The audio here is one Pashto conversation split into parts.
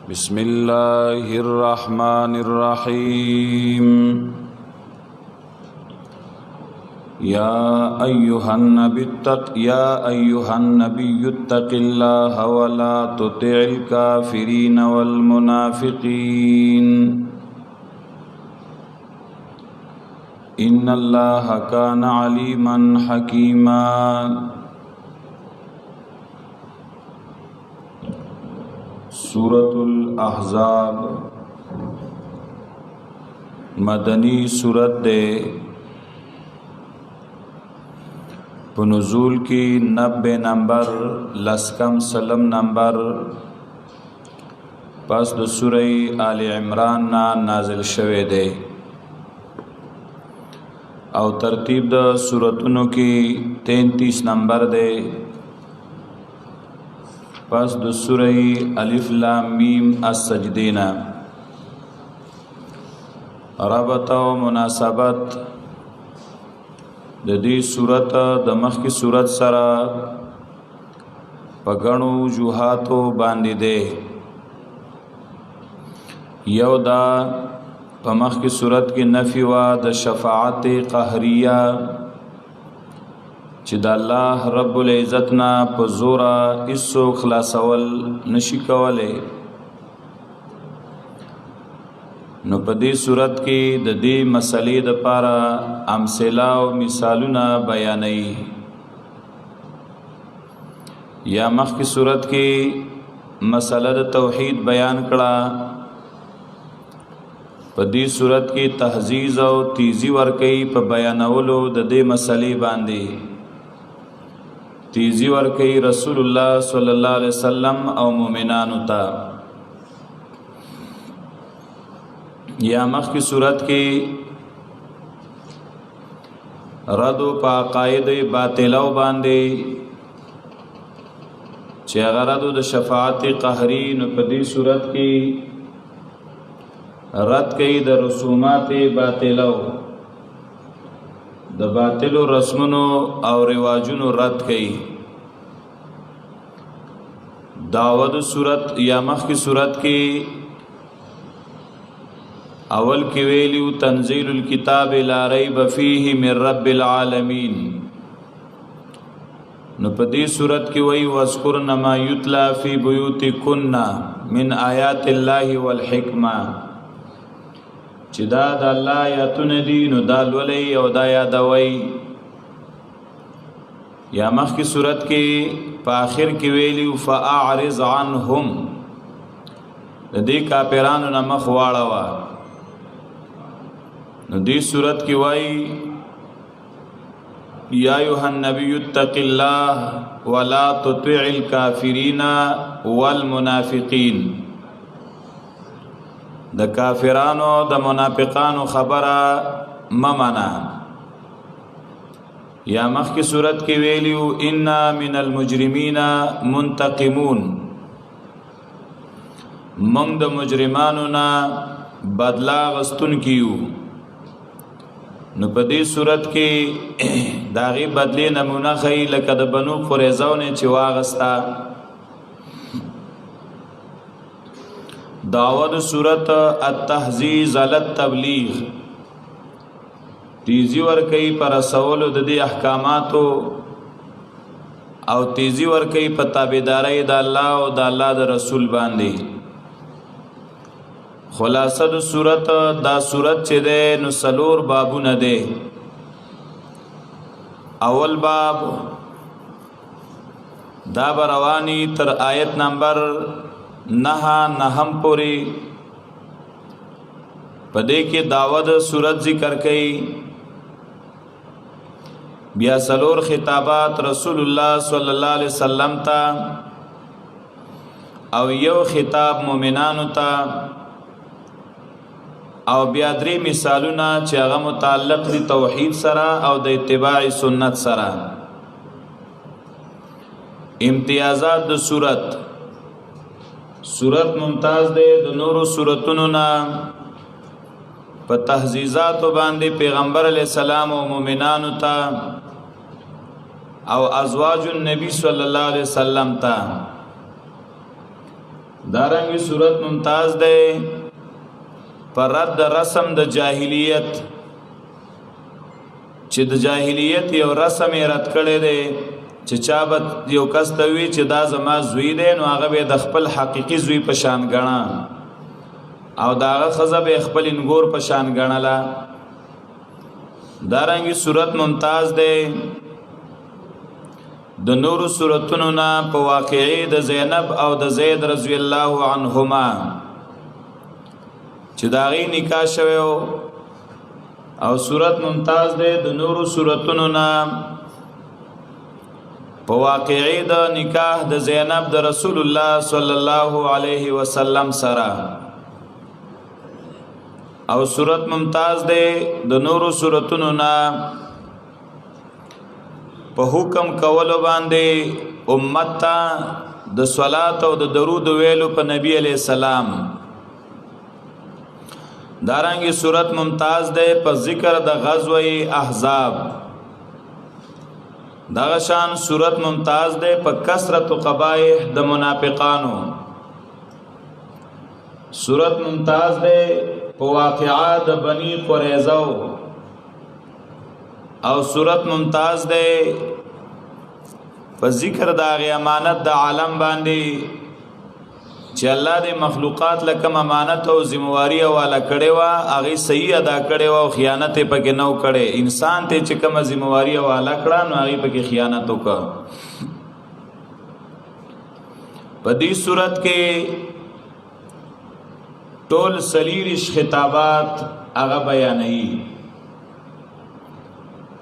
بسم الله الرحمن الرحيم يا أيها النبي اتق الله ولا تطع الكافرين والمنافقين إن الله كان عليما حكيما سورة الاحزاب مدنی سورت دے پنزول کی 90 نمبر لسکم سلم نمبر پس د سورہ آل عمران نا نازل شوه دے او ترتیب د سورتونو کی 33 نمبر دے پس د سورہ الف لام میم السجدینا ربط و مناسبت د دې سورت د مخکې سورت سره په غنو وجوهاتو باندې ده یو دا په مخکې سورت کې نفي وا د شفاعت قهریه چې د الله رب العزت نا په زورا ایسو خلاصول نشي کوله نو په دې صورت کې د دې مسلې د پاره امثله او مثالونه بیانوي یا مخکې صورت کې مسله د توحید بیان کړه په دې صورت کې تهذیب او تیزی ورکې په بیانولو د دې مسلې باندې تیزی ورکی رسول الله صلی الله علیه وسلم او مومنانو ته یا مخ کی صورت کې رد په عقاید باطلو باندې چې غرض د شفاعت قهری نو په دې صورت کې رد کوي د رسومات باطلو د باطلو رسمونو او رواجونو رد کړي داود صورت یا مخ کی صورت کې اول کې ویلیو تنزيل الكتاب لا ريب فيه من رب العالمين نو په دې صورت کې وایي واذكرن ما يتلى في بيوتكن من آيات الله والحکمه چې دا د الله آیاتونه دي نو دا لولي او دا یادوي یا مخ کی صورت کې په آخر کې ویلی فاعرض عنهم د دې کافرانو نه مخ واړه نو دې صورت کې وایي یا ایها النبی اتق الله ولا تطع الكافرین والمنافقین د کافرانو د منافقانو خبره ممنا یا مخ کی صورت کې ویلیو ان من المجرمین منتقمون موږ د مجرمانو نه بدلا غستون کیو نو په دې صورت کې داغي بدلی نمونه خی لکه د بنو قریظه نه چې واغستا دعوت صورت التحزیز علی التبلیغ تیزی ورکی پر رسولو د دې احکاماتو او تیزی ورکی په تابعداري د الله او د الله د رسول باندې خلاصه د صورت دا صورت چې ده نو سلور بابونه ده اول باب دا بروانی تر آیت نمبر نهم پوری پدې کې داود صورت ذکر کړي بیا سلور خطابات رسول الله صلی الله علیه وسلم ته او یو خطاب مؤمنانو ته او بیا درې مثالونه چې هغه متعلق دي توحید سره او د اتباع سنت سره امتیازات د صورت ممتاز ده د نورو صورتونو نه په تهذیزات باندې پیغمبر علی السلام او مؤمنانو ته او ازواج النبی صلی الله علیه وسلم ته دارنګي صورت ممتاز ده پر رد رسم د جاهلیت چې د جاهلیت یو رسم یې رد کړی دی چې چا به یو کس ته وي چې دا زما زوی دی نو هغه به د خپل حقیقي زوی په شان ګڼه او دا هغه ښځه به خپل انګور په شان ګڼله. دارنګي صورت ممتاز دی د نورو صورتونو نه په واقعي د زینب او د زید رضی الله عنهما چې دا غي نکاح شوی او صورت ممتاز دی د نورو صورتونو نه په واقعي د نکاح د زینب د رسول الله صلی الله علیه وسلم سره او صورت ممتاز دی د نورو صورتونو نه په حکم کولو باندې امت ته د صلات او د درود ویلو په نبی علیہ السلام. دارنګي صورت ممتاز ده په ذکر د غزوه احزاب. دغه شان صورت ممتاز ده په کثرت قبایح د منافقانو. صورت ممتاز ده په واقعات د بنی قریظه او صورت ممتاز ده په ذکر د امانت د عالم باندې چې الله د مخلوقات لکه امانت او ذمہواری والا کړي وا هغه صحیح ادا کړي وا او خیانت پکې نو کړي. انسان ته چې کوم ذمہواری والا کړه نو هغه پکې خیانت وکړه. په دې صورت کې ټول سلیریش خطابات هغه بیانوي.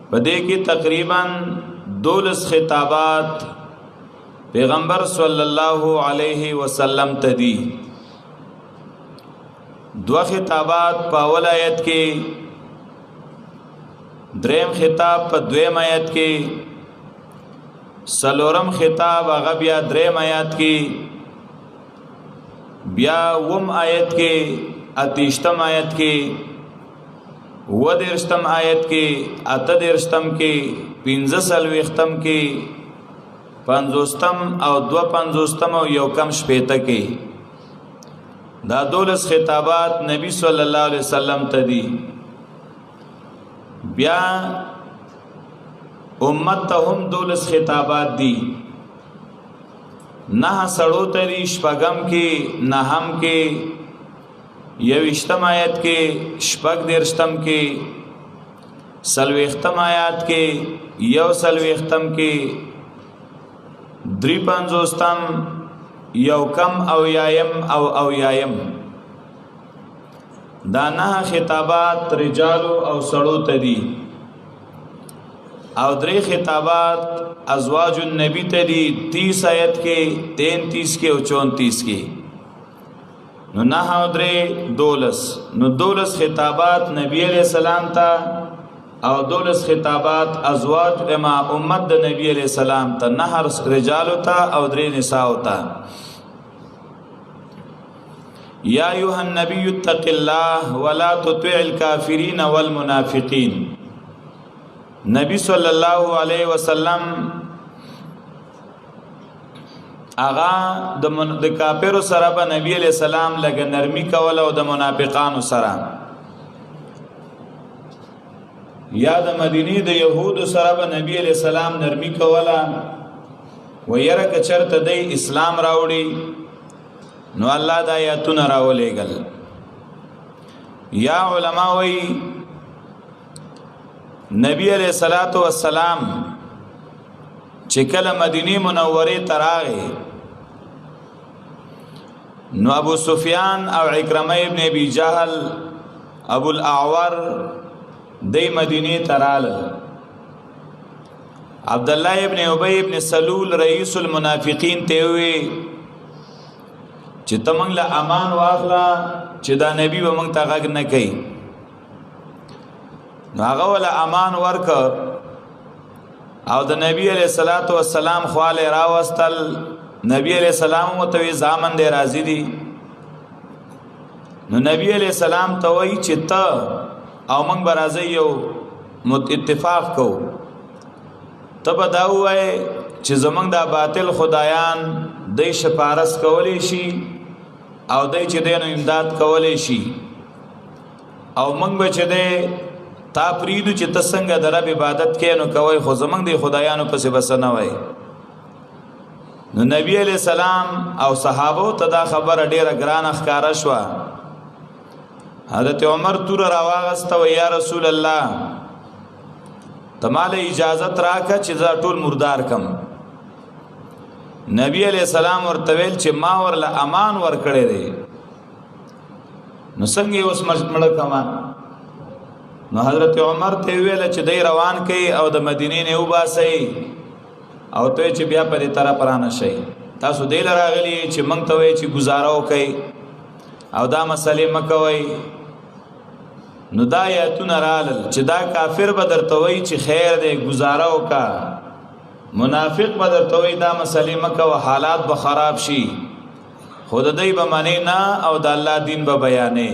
په دې کې تقریبا 12 خطابات پیغمبر صلی الله علیه وسلم تدی. 2 خطابات په اول آیت کې، دریم خطاب په دویم آیت کې، سلورم خطاب هغه بیا دریم آیت کې، بیا وم آیت کې، اتیشتم آیت کې، ودرشتم آیت کې، اتدرشتم کې، 15 کې، 50 او 52 او یو کم شپیته کې. دا 12 خطابات نبی صلی الله علیه وسلم ته دي. بیا امت ته هم 12 خطابات دي. 9 سړو ته دي، شپږم کې، نهم کې، 21 آیت کې، شپږ درشتم کې، 40 آیات کې، 41 کې، 53 یو کم او یایم او یایم. دا 9 خطابات رجالو او سړو ته دي او 3 خطابات ازواج النبی ته دي. 30 آیت کې، 33 کې او 34 کې. نو 9 او 3 12. نو 12 خطابات نبی علیہ السلام ته او 12 خطابات ازواج اما امت د نبی علیہ السلام ته. 9 رجال ته او 3 نساء ته. یا ایها النبی اتق الله ولا تطع الكافرین والمنافقین. نبی صلی الله علیه وسلم اغا د کافرو سره به نبی علیہ السلام لګ نرمی کول او د منافقانو سره، یا د مدینه د يهودو سره به نبی علیہ السلام نرمی کولا. و یره که چرته د اسلام راوړي نو الله د آیاتونه راولېګل. یا علما وی نبی علیہ الصلوۃ والسلام چې کله مدینه منوره تراغه نو ابو سفیان او عکرمه ابن ابي جهل، ابو الاعور دی مدینه ترال. عبد الله ابن ابي ابن سلول رئیس المنافقین ته وی چې تمنګ له امان واخلا چې دا نبی به مونږ ته غږ نه کوي. نو هغه ولا امان ورک او د نبی علیہ الصلوۃ والسلام خواله راوستل. نبی علیہ السلام متوي زامن دې راضی دي. نو نبی علیہ السلام ته وی چې ته او موږ برازي یو اتفاق کو. تب دا وای چې زمونږ د باطل خدایان د شپارس کولی شي او دای چې دینو امداد کولې شي او موږ به چې دی تا پریدو چې ته څنګه د رب عبادت کې نو کوي خو زمونږ د خدایانو پسې بس نه وای. نو نبی علیہ السلام او صحابو ته دا خبره ډیره ګرانه ښکارا شوه. حضرت عمر تور راواغسته و یا رسول الله تماله اجازت راکه چې زه ټول مردار کم. نبی علیہ السلام ورته ویل چې ما ورله امان ورکړی دی نو څنګه اوس مړ کما. نو حضرت عمر ته ویل چې دی روان کړي او د مدینې نه وباسي او ته چې بیا په دې طرف رانه شي. تاسو دې لراغلی چې مونږ ته وی چې گزاره وکړي او دا مسلې مکوي. نو دا آیاتونه رالل چې دا کافر به درته وی چې خیر دی گزاره وکا، منافق به درته وی دا مسلې مکوه حالات به خراب شي، خود دای به معنی نه او د الله دین به بیانې.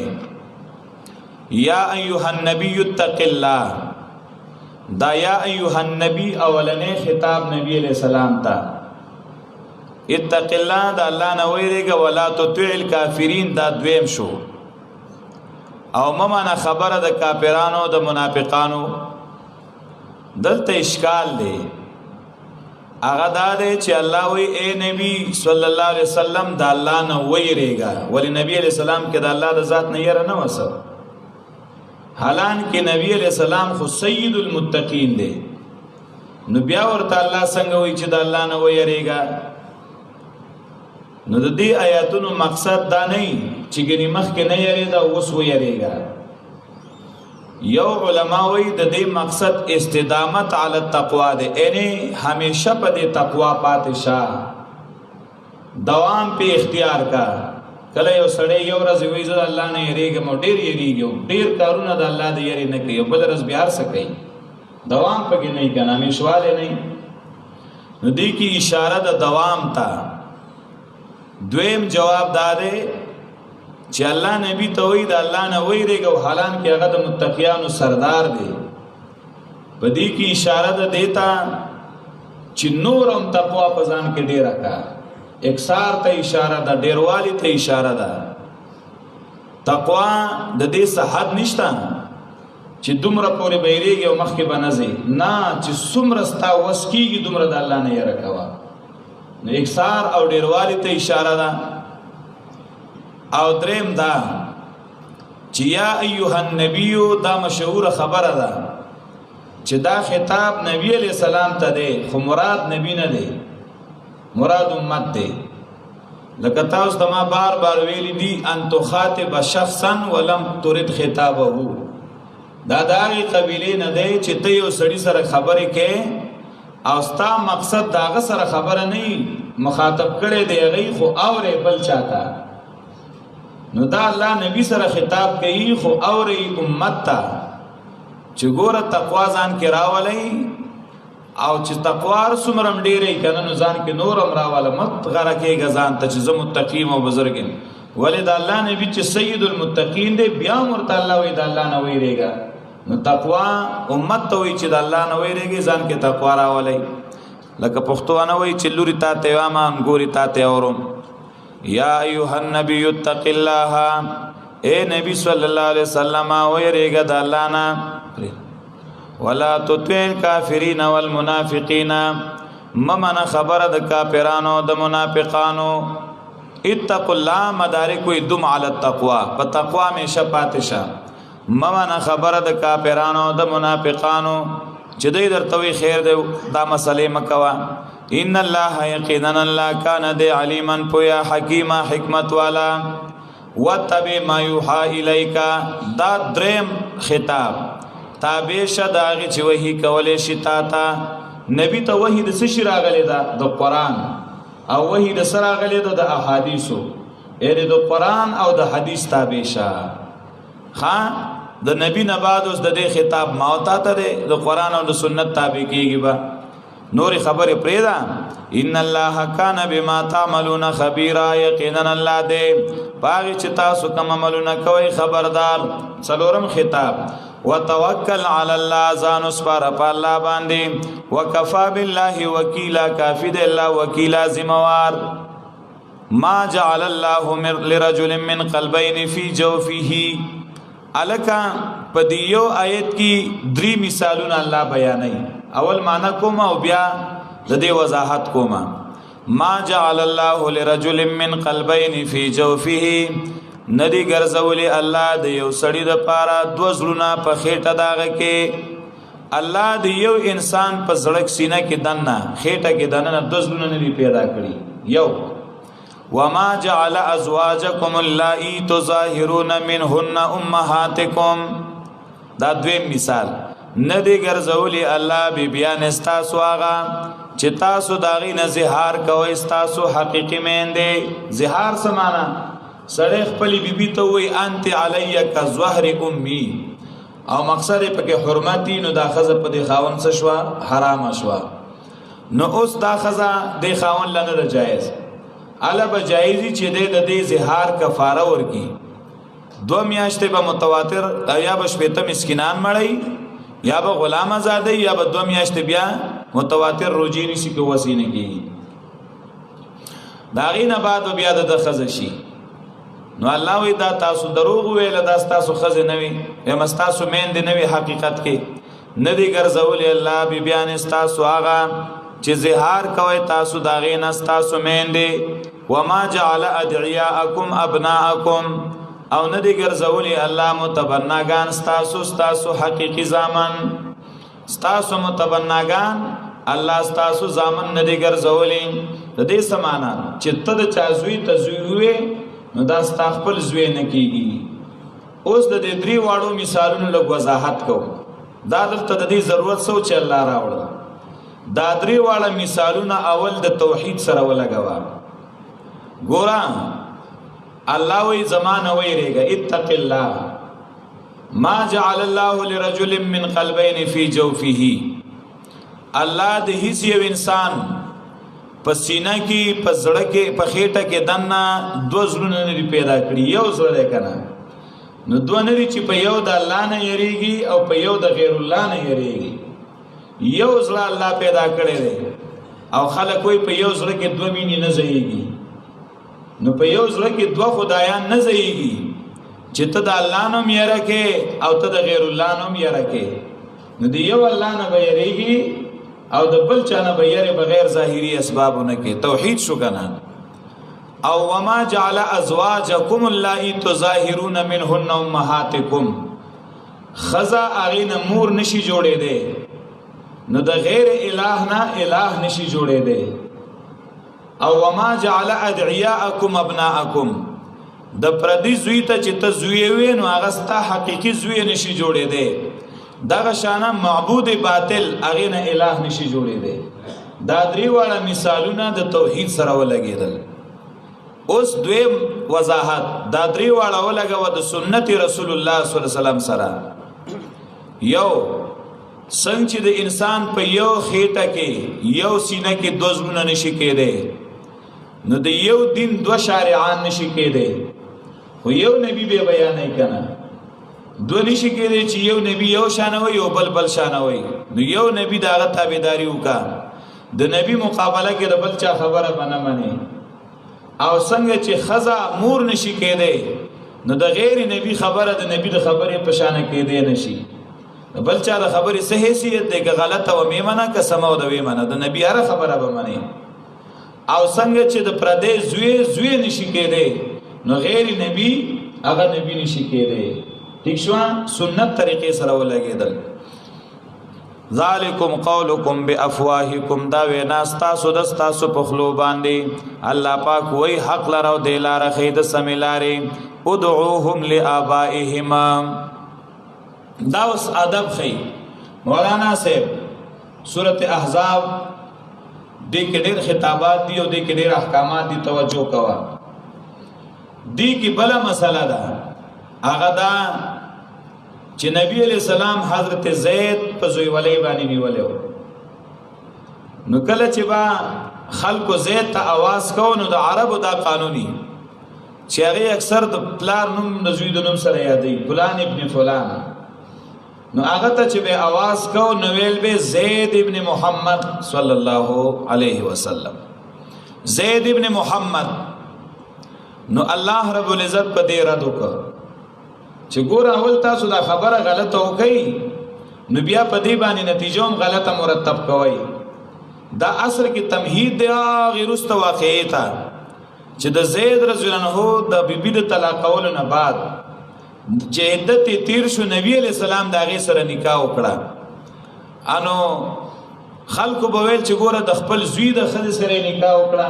یا ایها النبی اتق الله، دا یا ایها النبی اولنې خطاب نبی علیہ السلام ته. اتق الله دا الله نه ویریږه، ولا تطع الکافرین دا دویم شو. او ممانه خبره د کافرانو د منافقانو دلته اشکال دی. هغه دا دی چې الله وی اے نبی صلی الله علیه وسلم دا الله نه ویریږه، ولی نبی علیہ السلام کې د الله د ذات نه یره نه وسه. حالان کې نبی علیہ السلام خو سید المتقین دی، نو بیا ورته الله څنګه وی چې د الله نه ویریږه. نو د دې آیاتونو مقصد دا نه چې ګنې مخکې نه یریدا اوس ویریږه. یو علما وی د دې مقصد استدامت علی التقوا دی، یعنی همیشه په دې تقوا پاتې شه، دوام په اختیار کا. کله یو سړی یو ورځ وی زه الله نه یریږم او ډیر یریږم، ډیر کارونه د الله د یری نه کوي، بل ورځ بیا څه کوي، دوام پکې نه کوي، همیشواله نه. نو دې کې اشاره د دوام ته. دویم جواب داده چې الله نبی ته وی د الله نه ویریږي، حالان کې هغه د متقیانو سردار دی. په دې کې اشاره ده دیتا چې نورم تقوا په ځان کې ډیره کا، اکثار ته اشاره ده، ډیروالی ته اشاره ده. تقوا د دې صحت نشته چې دومره پورې بیریږي او مخکې بنځي، نه چې څومره ستا وس کیږي دومره د الله نه یره کوا. نو اکثار او ډیروالی ته اشاره ده. او دریم دا چې یا ایها النبی دا مشهور خبره ده چې دا خطاب نبی علیہ السلام ته دی، خو مراد نبی نه دی، مراد امت دی. لکه تاسو ته ما بار بار ویلی دي ان تخاطب شخصا ولم ترد خطابه. دا دغه قبیله نه دی چې ته یو سړی سره خبرې کې او ستا مقصد داغه سره خبره نه مخاطب کړي دی غي خو اورې بل چاته. نو دا الله نبی سره خطاب کوي خو اورې امت ته چې ګوره تقوا ځان کې راولي، او چې تقوا سمرم ډېرې کنه نو ځان کې نورم راواله، مت غره کې غزان ته چې زه متقیم او بزرګم. ولې دا الله نبی چې سید المتقین دی بیا مرته الله وی دا الله نه ویریږي. نو تقوا امت ته وی چې د الله نه ویریږي، ځان کې تقوا راولي. لکه پښتو نه وی چې لوري تا ته واما ګوري تا ته اورم. یا ایها النبی اتق الله، اے نبی صلی الله علیه وسلم ویریږه د الله نه. ولا تطع الکافرین والمنافقین، ممنه خبره د کافرانو د منافقانو. اتقوا الله مدارک وی دم علی التقوا، په تقوا می شپاتشه. ممنه خبره د کافرانو د منافقانو چې دوی درته وی خیر دی دا مسلې مکوا. ان الله یقینا الله کان دی علیما پویا حکیما حکمت والا. وتبع ما یوحى الیک، دا دریم خطاب تابع شداغي چې وحی کولې شتا تا. نبی ته وحی د څه شي راغلی دا د قران، او وحی د سره راغلی دا د احادیثو، یعنی د قران او د حدیث تابع شه. ها د نبی نه بعد اوس د دې خطاب ماوتا ته د قران او د سنت تابع کیږي. با نور خبره پریدا. ان الله کان بما تعملون خبيرا، یقینا الله دې باغ چې تاسو کوم عملونه کوي خبردار. څلورم خطاب وتوکل علی الله، ځان وسپاره په الله باندې. وکفا بالله وکیلا، کافی دی الله وکیلا ذمہوار. ما جعل الله لرجل من قلبين في جوفه الکا پدیو آیت کی دری مثالون الله بیانای اول معنی کوم او بیا د دې وضاحت کوم ما جعل الله لرجل من قلبين في جوفه ندی ګرځولي الله د یو سړی د پاره دو زړونه په خېټه داغه کې الله د یو انسان په زړک سینه کې دنه خېټه کې دنه دو زړونه نه پیدا کړی یو وما جعل ازواجكم اللائي تظاهرون منهن امهاتكم دا دویم مثال ندی ګرځولي الله بی بیان استاسو آغا چې تاسو داغي نه زهار کوي استاسو حقيقي میندې زهار سمانا سړی خپل بیبي ته وای انت علی کظهر امي او مقصد پکې حرمتي نو دا خزه په دې خاون څه شو حرام شو نو اوس دا خزه د خاون لنه جایز الا بجایزی چې د دې زهار کفاره ورکی دو میاشتې به متواتر یا به شپته مسکینان مړی یا به غلام آزادی یا به دو میاشتې بیا متواتر روزي نشي کو وسینه کی داغینه بعد بیا د خزشی نو الله وی دا تاسو دروغ ویل دا تاسو خزه نوي یم تاسو مین دی نوي حقیقت کې ندی ګرځول الله بی بیان تاسو آغا چې زهار کوي تاسو داغه نستاسو میندې وما جعل ادعیاءکم ابناءکم او ندی ګرځولي الله متبناګان تاسو حقيقي زامن تاسو متبناګان الله تاسو زامن ندی ګرځولي د دې سمانا چې ته د چازوي تزوی نو دا خپل زوی نه کیږي اوس د دې درې واړو مثالونو له وضاحت کو دا دلته د دې ضرورت سوچ الله راوړل دا درې واړه مثالونه اول د توحید سره ولګوا ګورا الله وی زمانه وی ریګه اتق الله ما جعل الله لرجل من قلبين في جوفه الله د هیڅ یو انسان پسینه کې پزړه کې په خېټه کې دنه دو زړونه نه پیدا کړی یو زړه کنه نو دوه نه چې په یو د الله نه یریږي او په یو د غیر الله نه یریږي یو زړه الله پیدا کړی دی او خلک وي په یو زړه کې دوه مینې نه ځایږي نو په یو زړه کې دوه خدایان نه ځایږي چې ته د الله نوم یې راکې او ته د غیر الله نوم یې راکې نو دی یو الله نه به یریږي او د بل چا نه به یری بغیر ظاهري اسبابونه کې توحید شو کنه او وما جعل ازواجکم اللائي تظاهرون منهن امهاتکم خزا اغین مور نشي جوړې ده نو د غیر الہ نه الہ نشي جوړې ده او وما جعل ادعیاءکم ابناءکم د پردي زوی ته چې ته زوی وې نو هغه ستا حقيقي زوی نشي جوړې ده دغه شانه معبود باطل هغه نه الہ نشي جوړې ده دا درې واړه مثالونه د توحید سره ولګېدل اوس دویم وضاحت دا درې واړه ولګو د سنت رسول الله صلی الله علیه وسلم سره یو څنګه چې د انسان په یو خېټه کې یو سینه کې دوه زړونه نشي کېده نو د یو دین دوه شارعان نشي کېده خو یو نبی به بیان نه کنه دوه نشي کېده چې یو نبی یو شانوي او بل شانوي نو یو نبی دغه تابعداري وکا د نبی مقابله کې د بل چا خبره بنه مني او څنګه چې خزا مور نشي کېده نو د غیر نبی خبره د نبی د خبره په شان کېده نشي بل چا د خبرې صحیح حیثیت دی که غلطه و میمنه که سمه و د ویمنه د نبی هره خبره به منی او څنګه چې د پردې زوی نشي کېده نو غیر نبی هغه نبی نشي کېده ٹھیک شو سنت طریقې سره ولګېدل ذالکم قولکم بافواهکم دا وینا تاسو د تاسو په خلو باندې الله پاک وای حق لرو دی لار خید سمیلارې ادعوهم لآبائهم دا اوس ادب خی مولانا صاحب سورۃ احزاب دې کې ډېر خطابات دي او دې کې ډېر احکامات دي توجه کوا دې کې بل مسله ده هغه دا چې نبی علیہ السلام حضرت زید په زوی ولی باندې نیولې نو کله چې با خلکو زید ته आवाज کو نو د عربو دا قانوني چې هغه اکثر د پلار نوم د زوی د نوم سره یادې فلان ابن فلان نو هغه ته چې به आवाज کو نو ویل به زید ابن محمد صلی الله علیه وسلم زید ابن محمد نو الله رب العزت په دې رد وکړ چې ګور اول تاسو دا خبره غلطه وکړي نو بیا په دې باندې نتیجه هم غلطه مرتب کوي. دا اصل کې تمهید دی غیر است واقعي تا چې د زید رضی الله عنه د بیبي د طلاق کولو نه بعد چې عدت تیر شو نبی علیہ السلام دا غي سره نکاح وکړه. انو خلکو به ویل چې ګوره د خپل زوی د خځې سره نکاح وکړه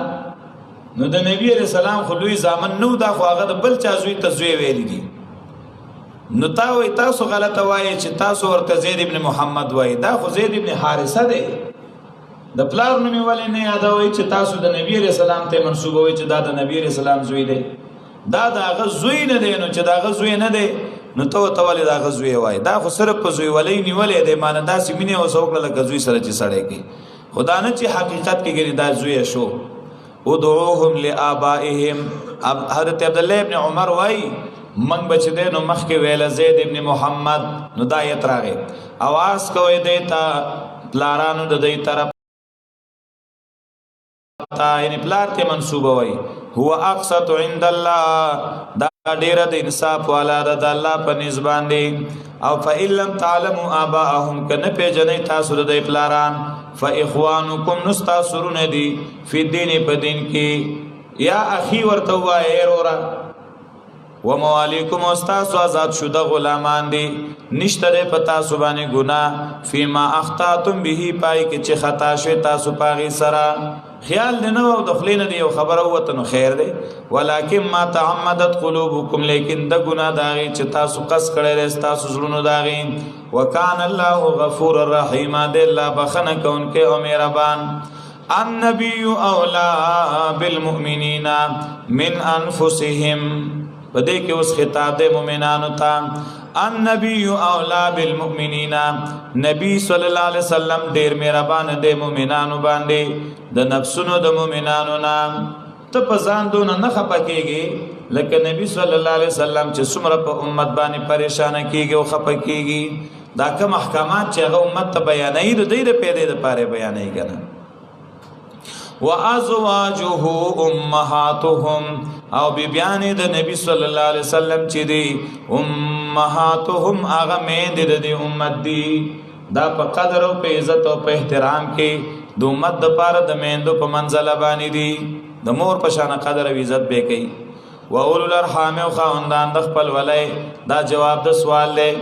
نو د نبی علیہ السلام خو لوی زامن نو دا خو هغه د بل چا زوی ته زوی ویل دي. نو تاسو غلطه وایي چې تاسو ورته زید ابن محمد وایي، دا خو زید ابن حارثه دی. د پلار نوم ولې نه یادوي چې تاسو د نبی علیہ السلام ته منسوبوي چې دا د نبی علیہ السلام زوی دی؟ دا هغه زوی نه دی. نو چې دا هغه زوی نه دی نو ته ولې دا هغه زوی وایي؟ دا خو صرف په زوی ولې نیولې دی، معنی دا سیمینه او سوکړه لکه زوی سره چې سړی کی خدا نه چې حقیقت کې ګری دا زوی شو. ادعوهم لآبائهم. حضرت عبد الله ابن عمر وایي من بچ دې نو مخ کې ویل زید ابن محمد نو دا یې تراغه आवाज کوي دیتا پلارانو د دې طرف تا یعنی پلار ته منسوب وای هو اقسط عند الله دا ډیر د انصاف والا د الله په نسبان دي. او فإن لم تعلموا آباءهم کنه پیژنې تاسو د پلاران فإخوانكم نستاسرون دي فی الدین په دین کې یا اخی ورته وای اورا وموالیکم استاسو آزاد شده غلامان دی نشتره پتا سبانی گناه فیما اخطاتم بهی پای که چه خطا شوی تاسو پاغی سرا خیال دی نو دخلین دی و خبر اوتنو خیر دی ولیکن ما تعمدت قلوبکم لیکن دا گناه داغی چه تاسو قص کرده استاسو ظلونو داغی وکان اللہ غفور الرحیم دی اللہ بخنک انکے امیربان. النبی اولا بالمؤمنین من انفسهم پدې کې اوس خطاب د مؤمنانو ته. النبي اولا بالمؤمنین نبی صلی الله علیه وسلم ډیر مهربان دی مؤمنانو باندې د نفسونو د مؤمنانو نام ته پسان دون نه خپکیږي لکه نبی صلی الله علیه وسلم چې څومره په امت باندې پریشان کیږي او خپکیږي دا کوم احکامات چې هغه امت ته بیانې د دې پیدا د پاره بیانې کنه. وازواجه امهاتهم او بیان د نبی صلی الله علیه وسلم چې دی امهاتهم هغه مې د امت دی. دا په قدر او په عزت او په احترام کې د امت د پاره د میندو په منزله باندې دي د مور په شان قدر او عزت به کوي. و اولو الارحام او خاوندان د خپل ولای دا جواب د سوال دی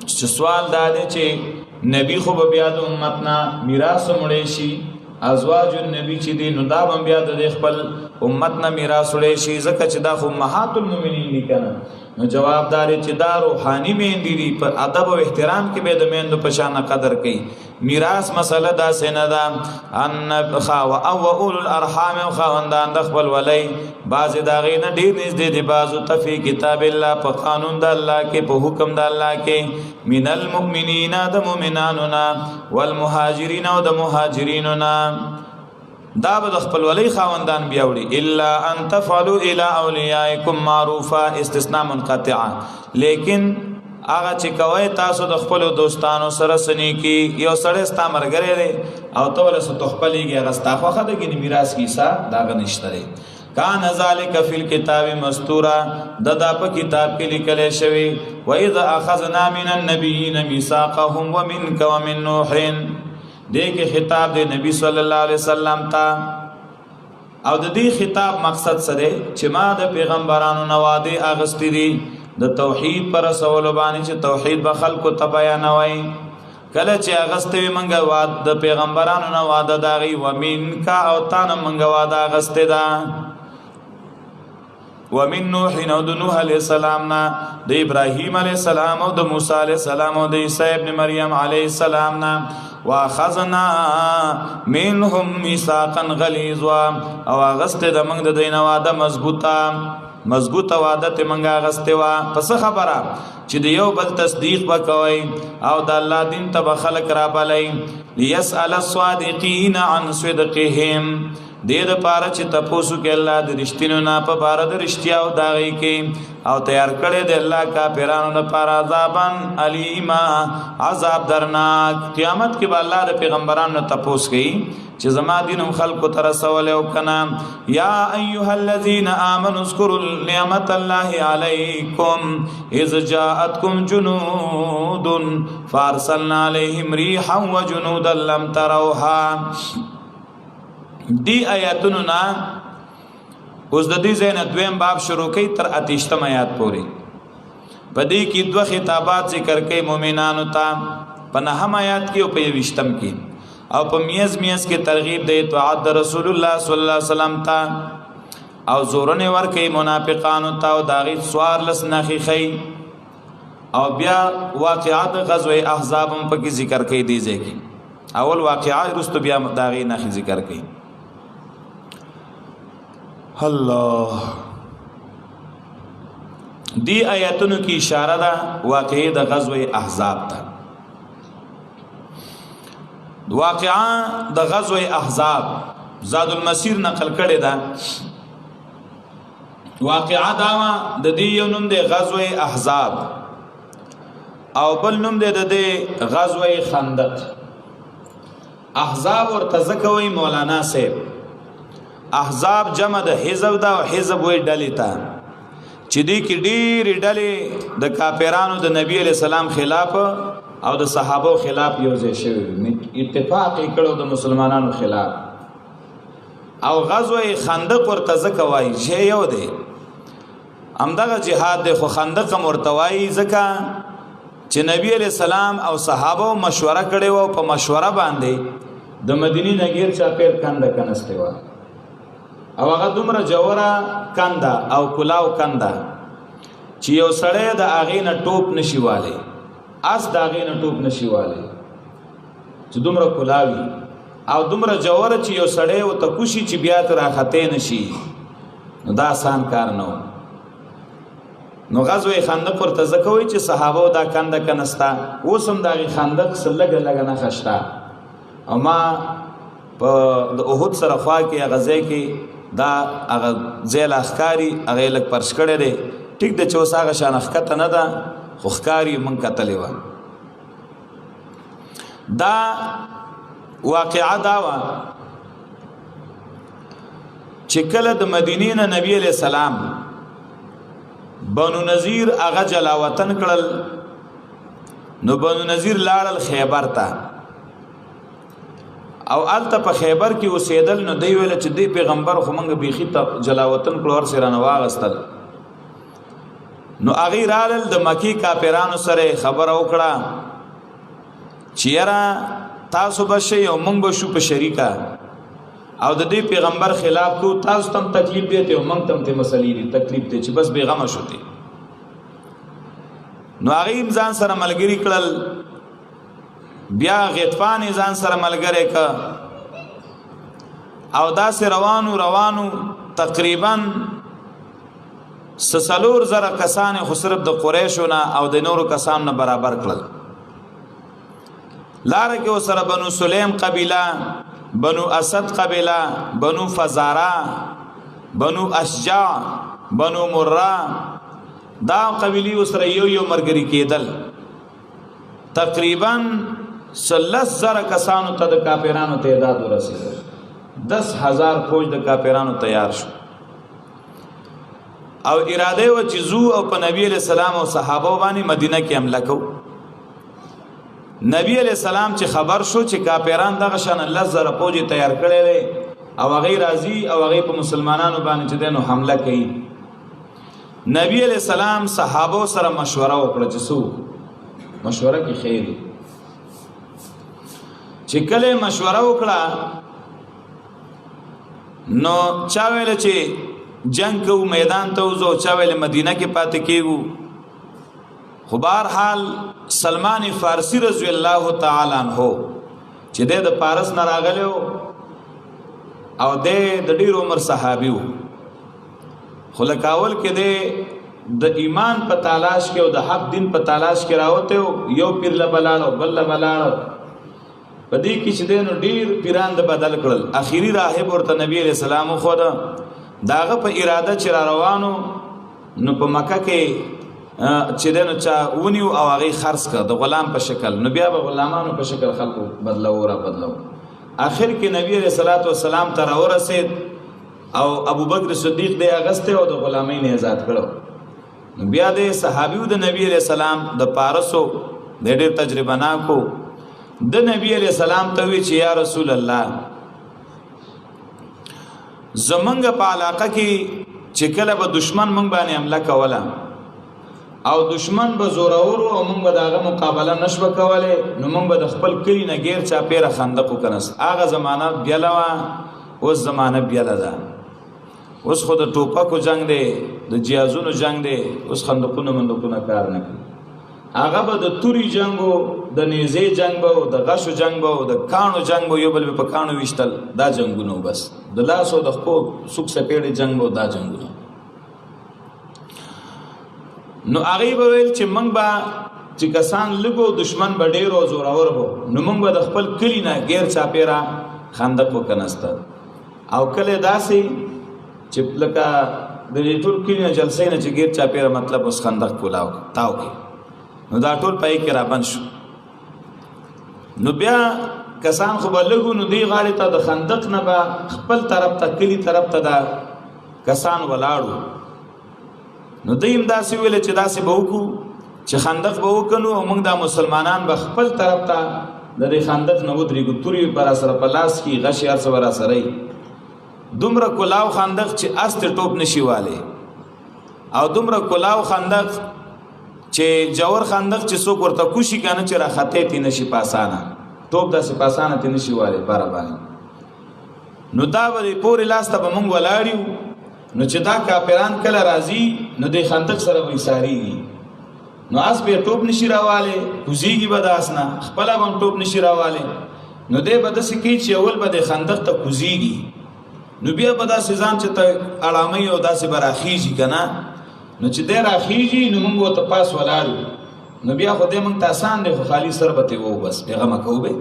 چې سوال دا دی چې نبی خو بیا د امتنا میراث مړې شي ازواج النبی چې دی نو دا هم بیا د خپل امت نه میراث وړي شي ځکه چې دا خو امهات المؤمنین دي کنه. نو جوابدار چې دا روحاني میندې دي په ادب او احترام کې به د میندو په شان قدر کوي. میراث مسله دا سینه ده ان خوا او اول الارحام او خواندان د خپل ولای بعض دا غینه ډیر نږدې دي بعضو تفی کتاب الله په قانون د الله کې په حکم د الله کې من المؤمنین د مؤمنانو نا والمهاجرین او د مهاجرینو نا دا به خپل ولی خواندان بیاوړي الا ان تفعلوا الى اولیاءکم معروفا استثناء منقطع. لیکن هغه چې کوي تاسو د خپل دوستانو سره سني کې یو سړی ستا مرګره دی او ته ولسه تخپلېږي هغه ستا خوښه ده کې میراث کیسه دا غنښت دی. کان ذالک فی الكتاب مستورا ددا په کتاب کې لیکل شوی و اذا اخذنا من النبیین میثاقهم ومنک ومن نوح دیکھ خطاب دے نبی صلی اللہ علیہ وسلم تا او د دې خطاب مقصد سره چې ما د پیغمبرانو نواده اغستی دي د توحید پر رسول باندې چې توحید به خلکو ته بیانوي کله چې اغستی منګه واد د پیغمبرانو نواده داغي ومن کا او تان منګه واده اغستی دا ومن نوح او د نوح علیہ السلام نا د ابراهیم علیہ السلام او د موسی علیہ السلام او د عیسی ابن مریم علیہ السلام نا واخذنا منهم میثاقا غلیظا او غست د منګ د دینه واده مضبوطه واده ته منګه غسته وا پس خبره چې د یو بل تصدیق وکوي او د الله دین ته خلق را بلای ليسأل الصادقین عن صدقهم دې د پاره چې تپوسو کې الله د رښتینو نه په بار د رښتیا او داغي کې او تیار کړي د الله کافرانو لپاره عذابن الیما عذاب درناک. قیامت کې به الله د پیغمبرانو تپوس کوي چې زما دینم خلق تر رسول او کنا. یا ایها الذین آمنوا اذکروا نعمت الله علیکم اذ جاءتکم جنود فارسلنا علیهم ریحا وجنودا لم تروها. دی آیاتونو نا اوس د دې ځای نه دویم باب شروع کوي تر 28 آیات پورې. په دې کې دوه خطابات ذکر کوي مؤمنانو ته په 9 آیات کې او په 20 کې او په میز کې ترغیب دی اطاعت د رسول الله صلی الله علیه وسلم ته او زورونه ور کوي منافقانو ته او داغي سوار لس نخي خي او بیا واقعات غزوه احزاب هم په کې ذکر کوي. دی ځکه اول واقعات رستو بیا داغي نخي ذکر کوي. الله دی آیاتونو کی اشاره ده واقعي د غزوه احزاب ته. واقعا د غزوه احزاب زاد المسیر نقل کړي ده. واقعا دا د دې یو نوم دی غزوه احزاب او بل نوم دی د غزوه خندق. احزاب ورته ځکوي مولانا صاحب احزاب جمع د حزب دا او حزب وی ډلې ته چې دې کې ډېرې ډلې د کافرانو د نبی علی السلام خلاف او د صحابه خلاف یو ځای شوی اتفاق کړو د مسلمانانو خلاف. او غزوه خندق ورته ځکه وایي چې یو دی همدغه جهاد دی خو خندق ورته وایي ځکه چې نبی علی السلام او صحابه مشوره کړې و په مشوره باندې د مدینه نګیر چاپیر کنده کنسته و او هغه دومره جوړه کنده او کلاو کنده چې یو سړی د اغې نه ټوپ نشيواله اس د اغې نه ټوپ نشيواله چې دومره کلاوي او دومره جوړه چې یو سړی او تکوشي چې بیا تر راخته نشي نو دا آسان کار نه. نو غزوه خندق ورته ځکوي چې صحابه دا کنده کنستا اوسم دا خندق سلګ لګ نه خشتا او ما په د احد سره خوا کې غزه کې دا هغه زیل اخکاری هغه لک پرش کړي دي ټیک د چوساغه شان اخکته نه ده خو اخکاری من کتلې و. دا واقعا دا و چې کله د مدینې نه نبی علیہ السلام بنو نذیر هغه جلاوطن کړل نو بنو نذیر لاړل خیبر ته او الته په خیبر کې اوسېدل. نو دی ویل چې دی پیغمبر خو مونږ بيخي ته جلاوطن کړور سره نه واغستل. نو هغه رالل د مکی کافرانو سره خبر وکړه چې یاره تاسو بشي او مونږ بشو په شریکا او د دې پیغمبر خلاف کو تاسو تم تکلیف دیته او مونږ تم ته مسلې دي تکلیف ته چې بس بیغمه شوتي. نو هغه ځان سره ملګری کړل بیا غطفان ځان سره ملګری ک او داسې روانو تقریبا سسلور زره کسان خو صرف د قریشونه او د نورو کسانو نه برابر کړل. لار کې وسره بنو سلیم قبیله بنو اسد قبیله بنو فزارا بنو اشجع بنو مرہ دا قبیلی وسره یو مرګری کېدل. تقریبا 13,000 کسانو ته د کافرانو تعداد ورسېد. 10,000 فوج د کافرانو تیار شو او اراده و چې زو او په نبی علیہ السلام او صحابه باندې مدینه کې حمله کو. نبی علیہ السلام چې خبر شو چې کافران دغه شان 10,000 فوج تیار کړي او هغه راضي او هغه په مسلمانانو باندې چې دنو حمله کوي. نبی علیہ السلام صحابه سره مشوره وکړه چې سو مشوره کې خیر چې کله مشوره وکړه نو چا ویل چې جنگ کو میدان ته وزو چا ویل مدینه کې پاتې کېږو. خو بهر حال سلمان فارسی رضی الله تعالی عنہ چې د پارس نه راغلو او د ډیر عمر صحابي وو خو لکاول کې د ایمان په تلاش کې او د حق دین په تلاش کې راوته یو پیر لبلال او بل لبلال په دې کې چې دینو ډیر پیران د بدل کړل. اخیری راهب ورته نبی علیہ السلام خو داغه په اراده چې را روانو نو په مکه کې چې دینو چا ونیو او هغه خرڅ کړ د غلام په شکل. نو بیا به غلامانو په شکل خلکو بدلو. اخر کې نبی علیہ الصلوۃ والسلام ته راورسید او ابو بکر صدیق دې اغسته او د غلامین آزاد کړو. نو بیا د صحابیو د نبی علیہ السلام د پارسو د ډېر تجربه ناکو د نبی علیہ السلام ته وی چې یا رسول الله زمونږ په علاقه کې چې کله به دشمن مونږ باندې حمله کوله او دشمن به زورور او مونږ به داغه مقابله نشو کوله نو مونږ به د خپل کلی نه غیر چا پیره خندق وکنس. هغه زمانہ بیلوا اوس زمانہ بیل ده. اوس خو د ټوپکو جنگ دی د جیازونو جنگ دی. اوس خندقونه مندقونه کار نه کوي. هغه به د توري جنگو د نیزه جنگ به د غشو جنگ به د کانو جنگ به یو بل په کانو وشتل دا جنگونه بس د لاسو د خپل سوک سپېړې جنگ به دا جنگونه. نو هغه به ویل چې موږ به چې کسان لګو دشمن به ډېر او زورور وو نو موږ به د خپل کلی نه غیر چاپیرا خندق وکناست او کله داسې چې لکه د ټول کلی نه جلسې نه چې غیر چاپیرا مطلب اوس خندق کولاو تاو نو دا ټول پای کې را بند شو. نو بیا کسان خو بلګو نو دی غاړه ته د خندق نه به خپل طرف ته کلی طرف ته دا کسان ولاړو. نو دیم داسې ویل چې داسې به وکړو چې خندق به وکنو او موږ دا مسلمانان به خپل طرف ته د دې خندق نه ودرېږو. توري پر سره په لاس کې غشي هر څه ورا سره دومره کلاو خندق چې است ټوپ نشي واله او دومره کلاو خندق چې جوور خندق چې څوک ورته کوشي کنه چې راخته تی نشي پاسانه ټوپ داسې پاسانه تی نشي واله بار باندې. نو دا به پورې لاس ته به موږ ولاړیو. نو چې دا کافران کله راځي نو د خندق سره وې ساري نو اس به ټوپ نشي راواله کوزيږي به داسنه خپل هم ټوپ نشي راواله. نو دې به د سکی چې اول به د خندق ته کوزيږي نو بیا به داسې ځان چې ته علامه او داسې براخیږي کنه. نو چې دې راخیږي نو موږ ته پاس ولاړو نو بیا خو دې موږ ته آسان دی خو خالی سر به وو بس پیغام کوو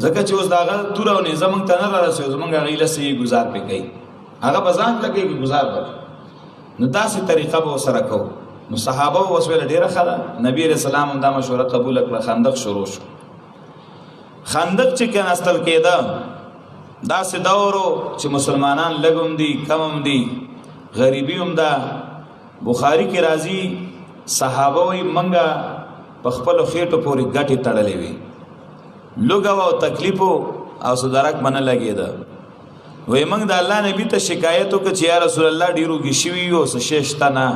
ځکه چې اوس داغه تور او نه زمونږ ته نه راسي زمونږ غیله سي گزار پې کوي هغه بزان لګي گزار وکړي. نو داسې طریقه به سره کوو. نو صحابه وسویل ډیره خله نبی رسول الله دا مشوره قبول کړه. خندق شروع شو. خندق چې کناستل کېده داسې دورو چې مسلمانان لګوم دي کمم دي غریبی هم ده. بخاری کې راځي صحابه وي منګه په خپل خېټو پورې ګټي تړلې وي لوګو او تکلیفو او صدرک منه لګیدا. وای موږ د الله نبی ته شکایت وکړ چې یا رسول الله ډیرو کې شوی یو څه شېشتا نه.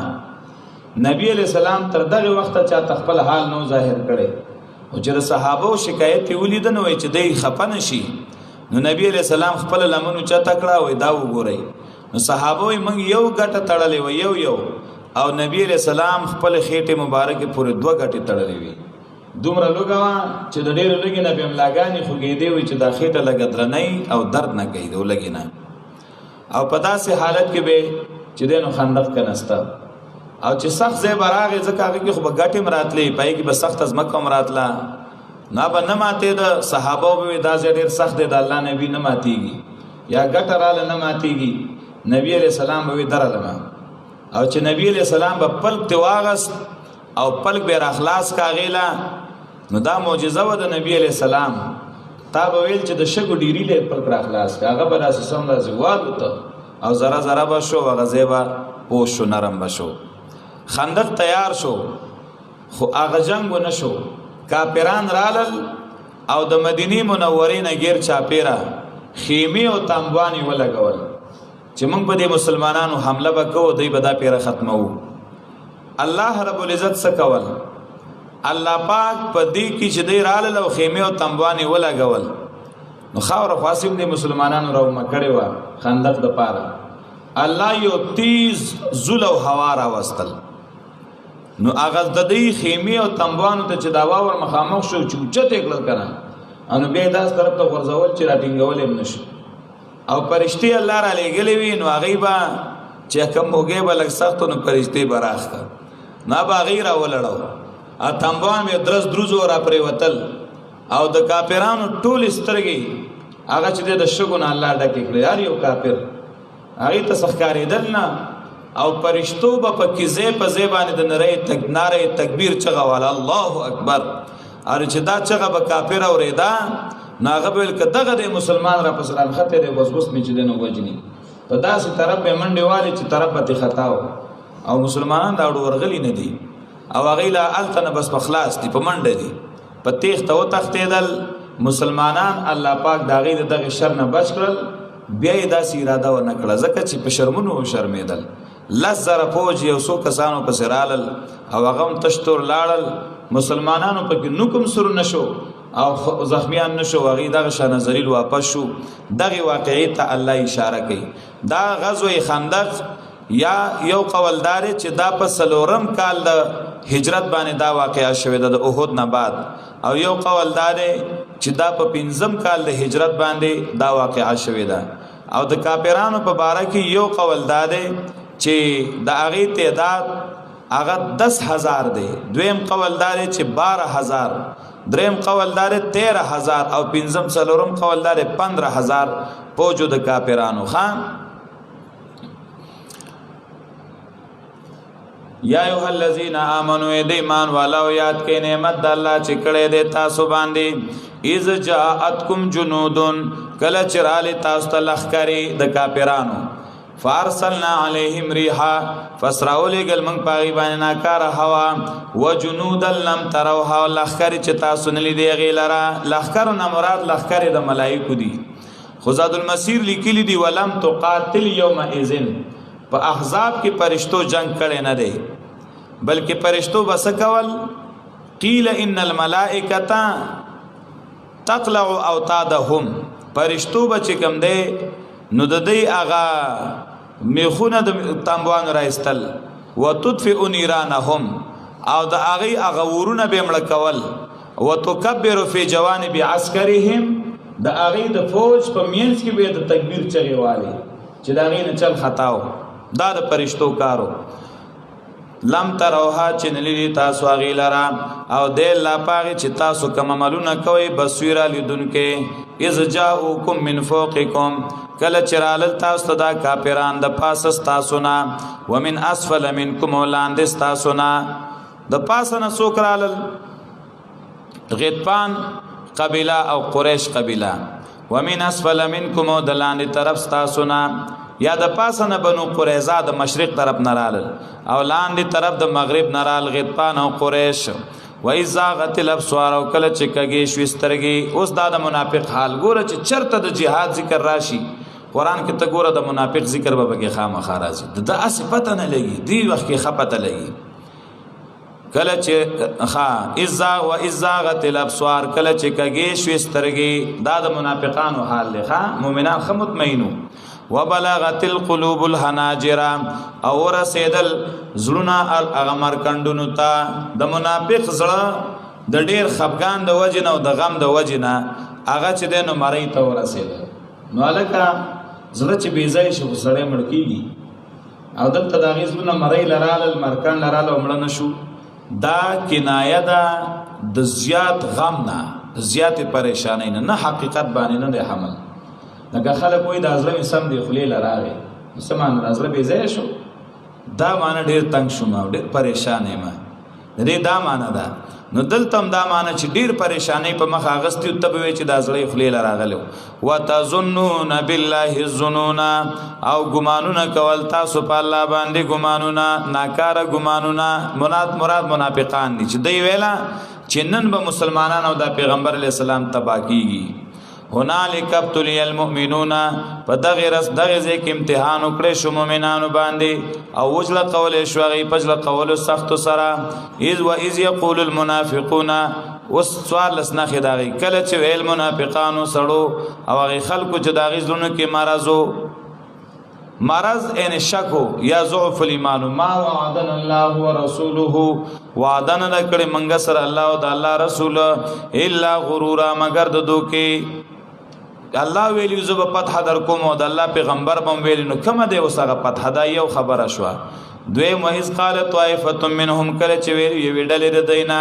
نبی علیہ السلام تر دغه وخت چا خپل حال نو ظاهر کړي او چې صحابه شکایت ولید نو چې دای خپن شي نو نبی علیہ السلام خپل لمنو چا تکړه وای دا وګورئ. نو صحابه موږ یو ګټه تړلې و یو او نبی علیہ السلام خپل خېټه مبارکه پورې دوه ګټه تړلې وي. دومره لوګوا چې د ډېر لګي نه بهم لاګانی خوګېدې وي چې د خېټه لګدرنۍ او درد نه کوي د لګینا او په داسې حالت کې به چې دینو خندق کناستا او چې سخت زې براغه ځکه هغه خو بغټې مراتلې پای کې به سخت از مکه مراتلا نه به نه ماته د صحابه به دا ډېر سخت د الله نبی نه ماتيږي یا ګټه رااله نه ماتيږي. نبی علیہ السلام به درلمه او چې نبی علیہ السلام په پلک تواغس او پلک به اخلاص کاغیلا نو دا معجزه و د نبی علیہ السلام. تا به ویل چې د شګو ډیری له پلک اخلاص کاغه به داسې سم راځي وادو او زرا زرا بشو غزیبا پوشو نرم بشو. خندق تیار شو خو هغه جنگ نشو. کافران رالل او د مدینه منورې نه غیر چاپیرا خیمه او تنبوانی ولګول چې موږ په دې مسلمانانو حمله وکړو دوی به دا پیره ختمو. الله رب العزت سکول الله پاک په دې کې چې دوی رالل او خیمه او تنبوانی ولګول نو خاور خاصم دې مسلمانانو راو مکړې و خندق د پاره الله یو تیز زل او هوا را وستل. نو هغه د دې خیمه او تنبوانو ته چې دا ور مخامخ شو چوچت اکل کړه انو به داس طرف ته ورزول چې راټینګول هم نشو او پرشتي الله را لګلې وي نو هغه با چې کوم وګي بلک سخت نو پرشتي براخ نه با غیر ولړو ا تنبوان به درز دروزو را پرې وتل او د کافرانو ټول سترګې هغه چې د شګو نه الله ډکې کړې، هر یو کافر هغه ته ښکارېدل نه، او پرشتو به پکې ځای په ځای باندې د ناره تکبیر چغه واله الله اکبر. او چې دا چغه به کافر اورېدا نو هغه به ویل که دغه د مسلمان را پسې رانښتی دی بس اوس مې چې دی نو وجني، په داسې طرف به منډې والې چې طرف به ترې خطا و، او مسلمانان دا ورغلي نه دي، او هغوی له هلته نه بس په خلاص دي، په منډه دي، په تیښته وتښتېدل مسلمانان. الله پاک د هغوی د دغې شر نه بچ کړل، بیا یې داسې اراده ونه کړه ځکه چې په شرمونو وشرمېدل. 10,000 فوج یو څو کسانو پسې رالل او هغه هم تش تور لاړل، مسلمانانو پکې نوک هم سور نشو او زخمیان نشو، هغوی دغه شانه ذلیل واپس شو. دغې واقعې ته الله اشاره کوي. دا غزوه خندق یا یو قول داره چې دا په 4م کال د هجرت باندې دا واقعه شوې ده د احد نه بعد، او یو قول داره چې دا په 5م کال د هجرت باندې دا واقعه شوې ده. او د کافرانو په باره کې یو قول داره چې د هغې تعداد هغه 10,000 دی، دویم قول داره چې 12,000، دریم قول داره 13,000، او 5م 4م قول داره 15,000 فوجو د کافرانو. خان یا ایها الذین آمنوا ای د ایمان والاو یاد کړئ نعمت د الله چې کړی دی تاسو باندې. اذ جاءتکم جنودن کله چې رالی تاسو ته لښکرې د کافرانو، فارسلنا علیهم ریحا فسراولیږل موږ په هغې باندې ناکاره هوا، وجنودا لم تروها لښکرې چې تاسو نه لیدې هغې لره. لښکرو نه مراد لښکرې د ملایکو دي، خو زادالمسیر لیکلي دي ولم تقاتل یومئذ، په احزاب کې فرشتو جنگ کړی نه دی، بلکې فرشتو بس کول. قیل ان الملائکه تقلع اوتادهم، فرشتو به چې کوم دی نو د دې هغه میخونه د تنبوانو رایستل، وتطفئ نیرانهم، او د هغې هغه ورونه به مړه کول، وتکبر فی جوانب عسکرهم، د هغې د فوج په منځ کې به د تکبیر چغې والې چې د هغې نه چل خطا و. دا د فرشتو کارو. لم تروها چې نه لیدي تاسو هغې لره، او دی الله په هغې چې تاسو کوم عملونه کوئ بصیره لیدونکی. اذ جاءوکم من فوقکم کله چې رالل تاسو ته دا کافران د پاسه ستاسو نه، ومن اسفل منکم او لاندې ستاسو نه. د پاسه نه څوک رالل؟ غطفان قبیله او قریش قبیله. ومن اسفل منکم او د لاندې طرف ستاسو نه، یا د پاسه نه بنو قریظه د مشرق طرف نه رالل، او لاندې طرف د مغرب نه رال غطفان او قریش. و اذ زاغت الابصار او کله چې کږې شوې سترګې. اوس دا د منافق حال ګوره چې چرته د جهاد ذکر راشي قرآن کې ته ګوره د منافق ذکر به پکې خامخا راځي، د هسې پته نه لګي، دې وخت کې ښه پته لګي. کله چې و اذ زاغت الابصار کله چې کږې شوې سترګې، دا د منافقانو حال دی. مؤمنان ښه مطمئنو. وبلغت القلوب الحناجر او رسیدل زړونه هغه مرکندونو ته. د منافق زړه د ډیر خفګان د وجې نه او د غم د وجې نه هغه چې دی نو مرۍ ته ورسېده. نو هلکه زړه چې بې ځایه شي خو سړی مړ کېږي، او دلته د هغې زړونه مرۍ لرالل مرکن لرال او مړه نه شو. دا کنایه ده د زیات غم نه، د زیاتې پریشانۍ نه، نه حقیقت باندې نه دی حمل. لکه خلک وایي دا زړه مې سم دی خولې له راغی، څه معنی دا زړه بې ځایه شو؟ دا معنی ډېر تنګ شوم او ډېر پریشان یم، د دې دا معنی ده. نو دلته هم دا معنی چې ډېر پریشانۍ په مخ اخیستي ته به وایي چې دا زړه یې خولې له راغلی. وتظنون بالله الظنون او ګمانونه کول تاسو په الله باندې ګمانونه، ناکاره ګمانونه. مراد منافقان دي چې دوی ویله چې نن به مسلمانان او د پیغمبر علیه السلام تباه کېږي. هنالک ابتلی المؤمنون، په دغه ځای کې امتحان وکړی شو مؤمنانو باندې، او وجله قولی شو هغې په جله قولو سختو سره. اذ یقول المنافقون، اوس 14 نښې د هغې کله چې ویل منافقانو سړو او هغې خلکو چې د هغې زړونو کې مرض این شکو یا ضعف الایمان. ما وعدنا الله ورسوله، وعده نه ده کړې منګه سره الله او د الله رسول الا غرورا مگر د دوکې. الله ویلی زه به فتح در کوم او د الله پیغمبر به هم ویلی، نو کومه دی اوس هغه فتح ده؟ یو خبره شوه. دویم وحیث قال طائفة منهم کله چې ویل یو ډلې د دینا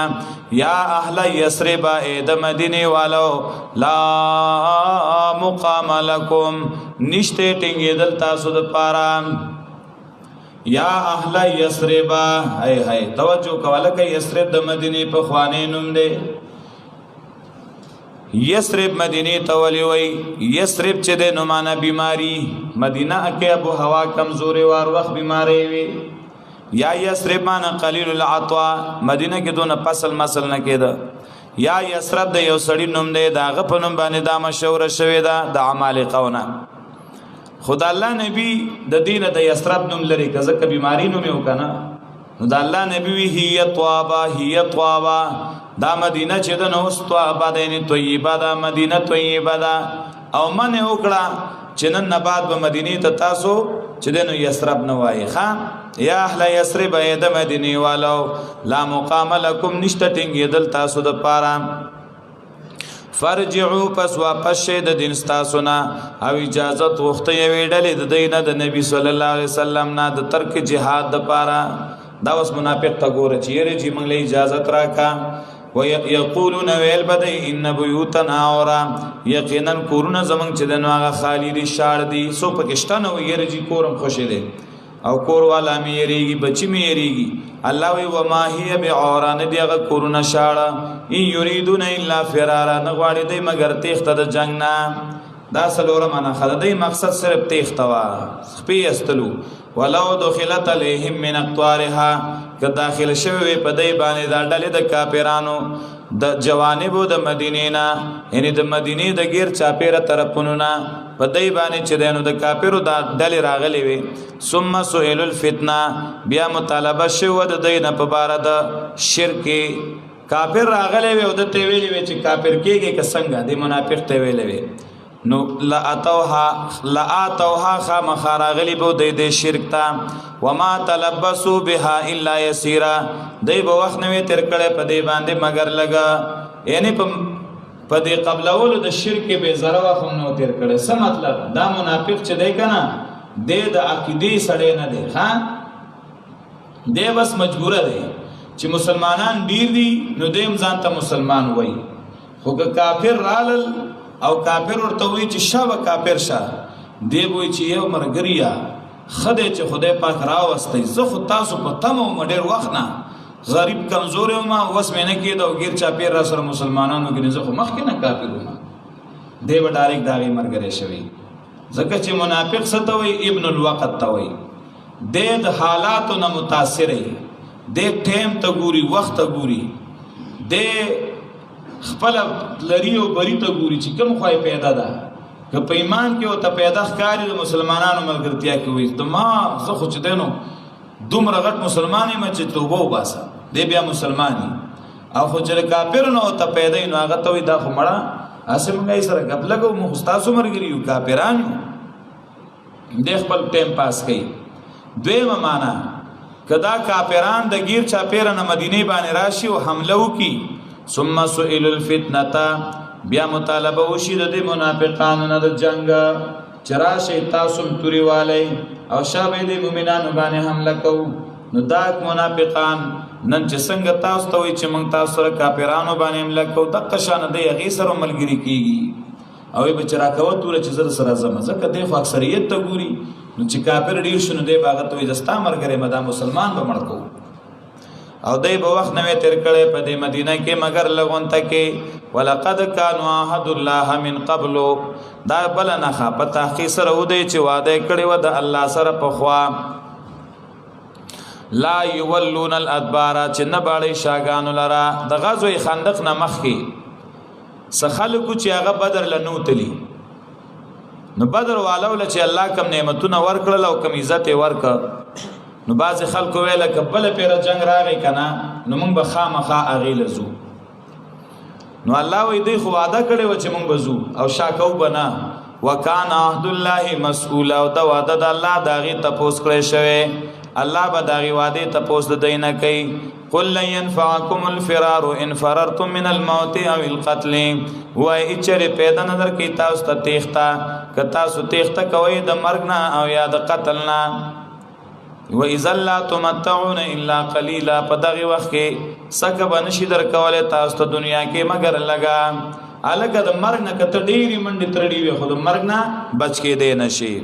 یا اهل یثرب د مدینه والو لا مقام لكم نشته ټینګېدل تاسو د پاره یا اهل یثرب هاي هاي توجه کوله کې یثرب د مدینه په خوانې نوم دی یثرب مدینه تولی وی یثرب چې د نومانه بیماری مدینه کې ابو هوا کمزوري وار وخت بیماری وی یا یثرب معنا قلیل العطوا مدینه کې دونه فصل مسل نه کېده یا یثرب د یو سړی نوم دی دا غ په نوم باندې دا مشهور شوی دا د عمالقونه خدای الله نبی د دینه د یثرب نوم لري کزه بیماری نوم یو کنه نو د الله نبی وی هي طوابا دا مدینه چې د نو طوابا د نه طیبه دا مدینه طیبه دا او من وکړه چې نن بعد به مدینه ته تاسو چې د نو یثرب نه وایي خان یا اهل یثرب د مدینه والو لا مقام لكم نشته ټینګېدل تاسو د پاره فرجعوا پس واپس شه د دین تاسو نه او اجازه وخته ویډلې د دینه د نبی صلی الله علیه وسلم نه د ترک جهاد د پاره دا اوس منافق ته ګوره چې یری چې موږ له اجازه راکا ويقولون ويل بدی ان بيوتنا اورا یقینا کورونه زمنګ چې دنو هغه خالی دي شاړ دي سو پاکستان او یری چې کورم خوشی دي او کور والا مې یریږي بچی مې یریږي الله وی وما هي بعوران دی هغه کورونه شاړه ان یریدون الا فرارا نه غواړي دی مگر تیخته د جنگ نه دا سلوره معنا خدای مقصد صرف تیخته وا خپي استلو ولو دخلت عليهم من اقطارها که داخل شوی په دای باندې دا ډلې د کافرانو د جوانبو د مدینې نه یعنی د مدینې د غیر چاپیره طرفونو نه په دای باندې چې دینو د کافرو د ډلې راغلي وي ثم سئل الفتنه بیا مطالبه شو د دای نه په بار د شرک کافر راغلي وي او د تی ویلي وي چې کافر کېږي که څنګه د منافق ته ویلي وي نو لا اتوها خامخ راغلی بو د شرک تا وما تلبسوا بها الا يسيرا دای په وخت نوې تر کړه په دې باندې مگر لگا یعنی په دې قبل اول د شرک به زره وخت نو تر کړه څه مطلب دا منافق چې دی کنه د عقیده سړی نه دی ها دی بس مجبور دی چې مسلمانان ډیر دي نو دیم ځان ته مسلمان وای خو کافر رالل او کافر ورته وی چې شابه کافر شه دی وی چې یو مرګریا خدای چې خدای پاک راوستي زه خو تاسو په تمو مډیر وخت نه غریب کمزور ما وس مې نه کېد او غیر چا پیر را سره مسلمانانو کې زه خو مخکې نه کافر وم دی و ډایرک داغي مرګري شوی ځکه چې منافق ستوي ابن الوقت توي د حالاتو نه متاثر دی ټیم ته ګوري وخت ته ګوري دی خپل لريو بری ته ګوري چې کوم خوای پیدا ده که په ایمان کې او ته پیدا ښکاری د مسلمانانو ملګرتیا کې وي ته ما زه خو چې دینو دومره غټ مسلمانې ما چې توبه وباسه دی بیا مسلمانی او خو چې کافر نو ته پیدا نو هغه ته وي دا خو مړه اسم غي سره غب لګو مو استادو مرګریو کافرانو د خپل ټیم پاس کوي دویمه معنا کدا کافران د غیر چا پیرانه مدینه باندې راشي او حمله وکي ثم سئل الفتنه بیا مطالبه وشي د منافقانو نه د جنگ چرا شیطان توري والي او شابه د مؤمنانو باندې حمله کو نو دا منافقان نن چې څنګه تاسو ته وي چې موږ تاسو سره کافرانو باندې حمله کو د قشانه د یغي سره ملګری کیږي او به چرا کو تور چې زر سره زما ځکه د اکثریت ته ګوري نو چې کافر ډیر شنو دی باغ ته دستا مرګره مدا مسلمان به مړ کو او دای په وخت نوې تر کړه په دې مدینه کې مگر لغون تکي ولقد كانوا عهد الله من قبل دا بل نه خ په تحقیق سره ودی چې وعده کړی و د الله سره په خوا لا يولون الادبار چې نه باړي شاګانو لرا د غزوه خندق نه مخ کې سخلکو چې هغه بدر لنوتلی نو بدر والو چې الله کم نعمتونه ورکړل او کم عزت ورکړ نو باز خلکو ویل کبل پیر جنگ راغی کنا نو موږ به خامخا اغیل زو نو الله وی دی خو وعده کړی و چې موږ بزو او شاکو بنا وکانا عهد الله مسئولا او دا وعده د الله داغي تپوس کړی شوی الله به داغي وعده تپوس د دینه کوي قل لن ينفعكم الفرار ان فررتم من الموت او القتل هو اچره پیدا نظر کی تاسو ته تیختا ک تاسو تیختا کوي د مرګ نه او یا د قتل نه واذا لا تمتعون الا قليلا، په دغه وخت کې سکه بنشي در کوله تاسو ته دنیا کې مگر لگا الګ د مرګ نه کته ډېری منډي ترډي وي خو د مرګ نه بچ کې دی نشي.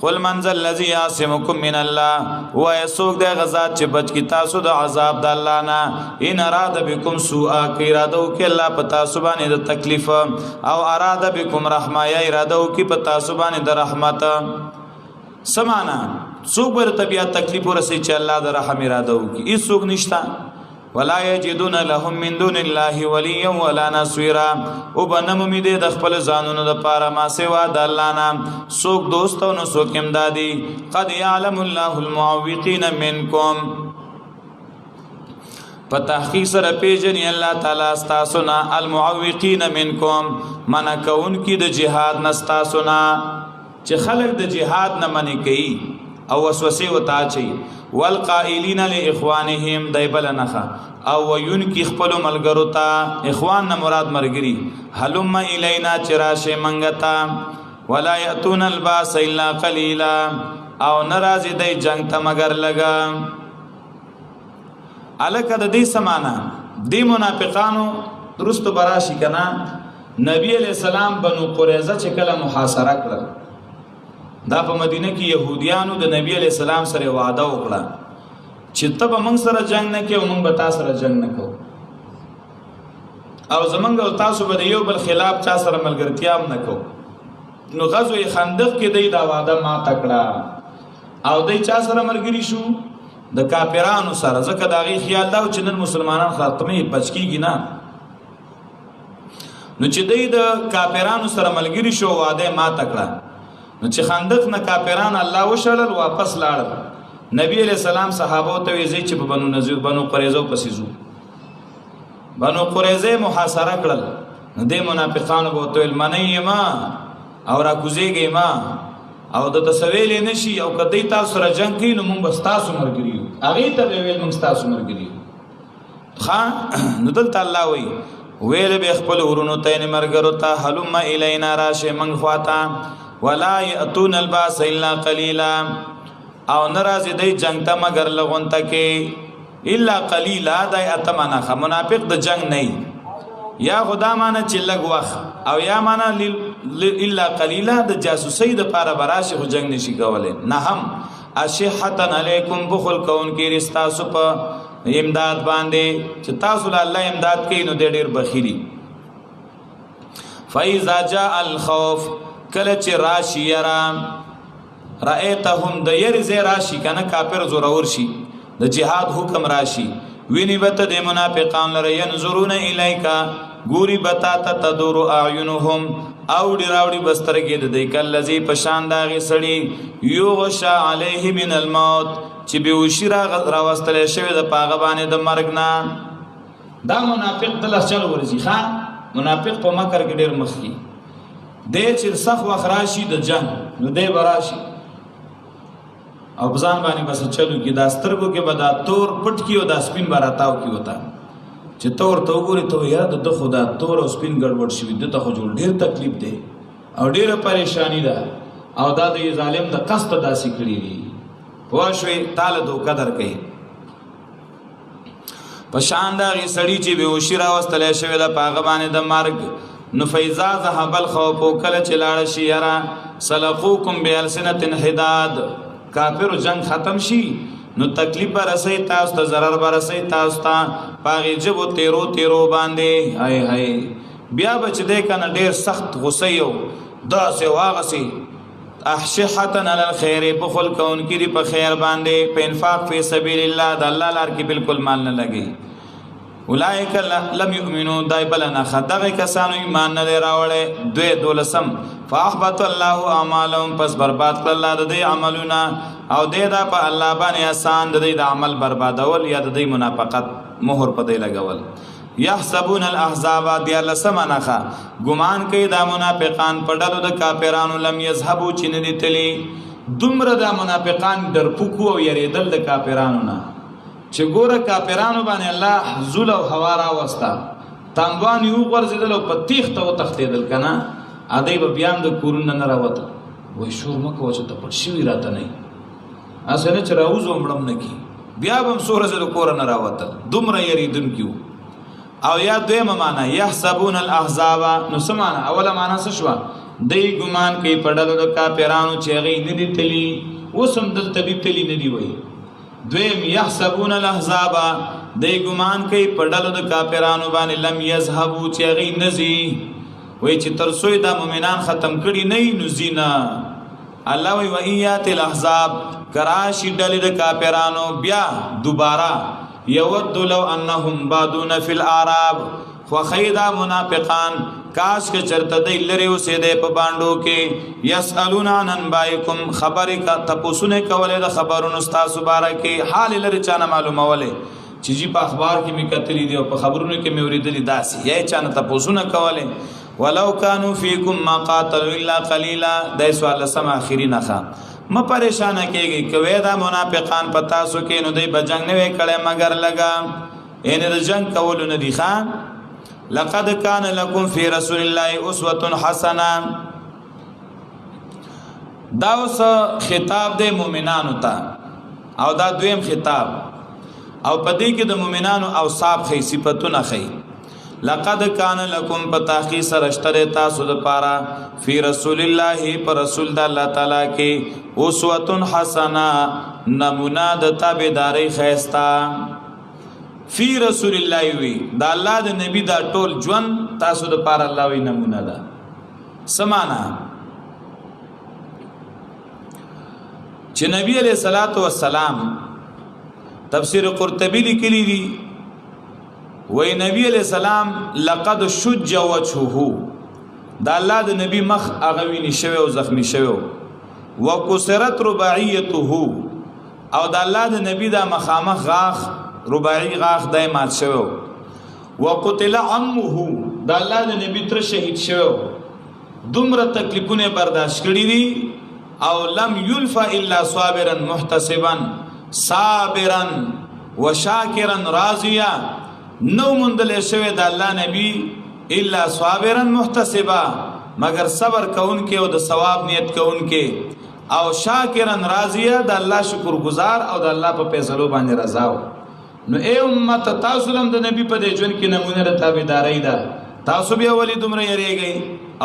قل من ذا الذي يعصمكم من الله، و يسوق د غزاد چې بچ کی تاسو د عذاب د الله نه. ان اراد بكم سوءا، کی اراده وکي الله پتا سبحانه د تکلیف، او اراده بكم رحمه، یا اراده وکي پتا سبحانه د رحمت. سمانا څوک بر طبيعت تکلیف ورسي چې الله د رحم اراده وکي، هیڅ څوک نشتا. ولا يجدون لهم من دون الله وليا ولا نصيرا، او بنم امید د خپل ځانونو د پاره ما سوا د الله نه څوک دوست او نو څوک امدادي. قد يعلم الله المعوقين منكم، په تحقیق سره پیژني الله تعالی استاسو نه المعوقين منكم، منا کون کی د جهاد نستا سنا، چې خلق د جهاد نه منی کوي او وسوسه وتا چي. والقائلین لاخوانهم دایبل نخا، او وینکی خپل ملګرو ته، اخوان نه مراد مرګری، حلم الینا چراشه منګتا. ولا یاتون الباس الا قلیلا، او ناراضی دی جنگ ته مگر لگا. الکه د دې سمانا دی منافقانو درست براشي کنا. نبی علیہ السلام بنو قریظه چې کله محاصره کړل، دا په مدینه کې يهوديانو د نبی علی السلام سره وعده وکړه چې ته به موږ سره جنگ نه کوي او موږ به تاسو سره جنگ نه کوو، او زمونږ او تاسو به یو بل خلاف چا سره ملګرتیا هم نه کوو. نو غزوه خندق کې دی دا وعده ما تکړه، او دی چا سره مرګري شو؟ د کافرانو سره. ځکه دا غي خیال دا چې نن مسلمانان خاتمه پچکیږي نه. نو چې دی د کافرانو سره ملګري شو وعده ما تکړه، نو چې خندق نه کافران الله وشړل واپس لاړل. نبی علیہ السلام صحابه ته ویزي چې په بنو نذیر بنو قریظه پسې زو، بنو قریظه محاصره کړل. نو د منافقانو به تو المنی ما او را کوزيږي ما او د تسویل نشي، او کدی تاسو سره جنگ کین نو موږ تاسو مرګریو، هغه ته ویل موږ تاسو مرګریو. خان نو دلته الله وی ویل به خپل ورونو ته مرګرو ته حلم الینا راشه من خواتا. ولا یاتون الباس الا قلیلا، او ناراضی دی جنگ ته مگر لغون تکي. الا قلیلا دای اتمنه منافق د جنگ نه، یا خدا معنا چې لګ وخت، او یا معنا الا قلیلا د جاسوسۍ د پاره براشه خو جنگ نشي کولای. نه هم اشحتن علیکم، بخل کون کی رستا سپ امداد باندې چې تاسو له الله امداد کوي نو ډېر بخیلی. فاذا جاء الخوف، کله چې راشي یرا، رایتهم د ير زی راشي کنه کافر زور اور شي، د جهاد حکم راشي، ویني بت د منافقان لره ينظرون الیکا، ګوري بتا ته تدور اعینهم، او ډراوډي بسترګې د دې کلذي پشان داغي سړی یو غشا علیه من الموت، چې به وشرا راوستل شوی د پاغه باندې د مرګ نه. دا منافق دل چل ورزي ښا، منافق په مکر کې ډیر مخکي دی چې سخت وخراشي د جنگ نو دی براشي او بزان باندې بس چلو کې دا سترګو کې به دا تور پټ کی او دا سپین براتاو کی وتا چې تور تو ګوري ته یا د خدا تور او سپین ګډوډ شوی د ته خو جوړ ډیر تکلیف دی او ډیره پریشانی ده، او دا د ظالم د قصد داسې کړی دی. پوښوي تعالی دو قدر کوي. په شان دا غي سړی چې به وشرا واستل شوی د پاغه باندې د مرګ، نو فیضا ذهب الخوف، کله چې لاړ شي یرا سلقوکم بالسنه حداد، کافر جنگ ختم شي نو تکلیف برسي تاسو ته، ضرر برسي تاسو ته، پاغي جبو تیرو باندې. هاي هاي بیا بچ دې کنه ډیر سخت غصه یو دا سه واغسي. احشحتن علی الخير، بخل کون کی په خیر باندې، په انفاق فی سبیل الله، د الله لار کې بالکل مال نه لګي. اولئک لم یؤمنوا، دای بلنا خدغه کسانو ایمان نه راوړې. دوی دولسم فاحبط الله اعمالهم، پس برباد کړ الله د دې عملونه، او دې دا په الله باندې آسان د دې عمل بربادول یا د دې منافقت مهر په دې لګول. یحسبون الاحزاب، دی الله سمنخه ګمان کوي دا منافقان په ډلو د کافرانو لم یذهبوا، چې نه دي تلي. دومره د منافقان درپوکو او یریدل د کافرانو نه چې ګوره کافرانو باندې الله ذل او هوا را وستا، تنګوان یو ورزیدل او په تیخته و تختیدل کنه، ادی به بیان د کورونه نه راوته، وای شور مکو چې ته پټ شوی راته نه اسنه چې راوځو مړم نه کی بیا هم سورہ د کور نه راوتل دومره یریدون کیو او یا دویمه معنا یحسبون الاحزاب نو سمانه اوله معنا څه شو دای ګمان کوي پړل د کافرانو چې هغه نه دي تلی وسم دلته دي تلی نه دی وای دویم یحسبون الاحزاب دای ګمان کوي پړل د کافرانو باندې لم یذهبوا چې هغه نزي وای چې تر سوی د مؤمنان ختم کړي نه نو زینا الله وی وایات الاحزاب کراشی ډلې د کافرانو بیا دوباره یود لو انهم بادون فی الاعراب خو خیدا منافقان کاش که چرته دی لري اوسېده په باندو کې یسالون عن انبائکم خبر کا تپوسونه کوله د خبرونو تاسو بارکه حال لري چانه معلوموله چې جی په اخبار کې می کتلی دی او په خبرونو کې می اوریدلی داسي یا چانه تپوسونه کوله ولو كانوا فيكم ما قاتلوا الا قليلا د سوال سم اخري نه ما پریشان کېږي کوي دا منافقان پتا سو کې نو دی بجنګ نه وکړي مگر لگا ان د جنگ کول نه دی خان لقد كان لكم في رسول الله اسوه حسنه دا اوس خطاب د مؤمنانو ته او دا دویم خطاب او پدې کې د مؤمنانو اوصاف خي صفاتونه خي لقد كان لكم بتاخي سرشتره تاسو د پارا فی رسول الله پر رسول د الله تعالی کې اسوه حسنه نمونه د تابعداري خيستا فی رسول الله وی دا الله د نبی دا ټول ژوند تاسو د پارا الله وی نمونه ده سمانا چې نبی علیہ الصلوۃ والسلام تفسیر قرطبی لیکلی دی وی نبی علیہ السلام لقد شج وجهه دا الله د نبی مخ اغوینی شوی او زخمی شوی وکسرت رباعیته او دا الله د نبی دا مخامخ غاخ رباعی غاخ دای مات شوی وقتل عمه دا الله د نبی تر شهید شوی دومره تکلیفونه برداشت کړی دي او لم یلفا الا صابرا محتسبا صابرا وشاکرا راضیا نو مندل شوی د الله نبی الا صابرا محتسبا مگر صبر کون کې او د ثواب نیت کون کې او شاکرا راضیه د الله شکر گزار او د الله په فیصلو باندې رضا نو اے امت تاسو لم د نبی په دې ژوند کې نمونه د تابعداري ده تاسو بیا ولی دومره یریږئ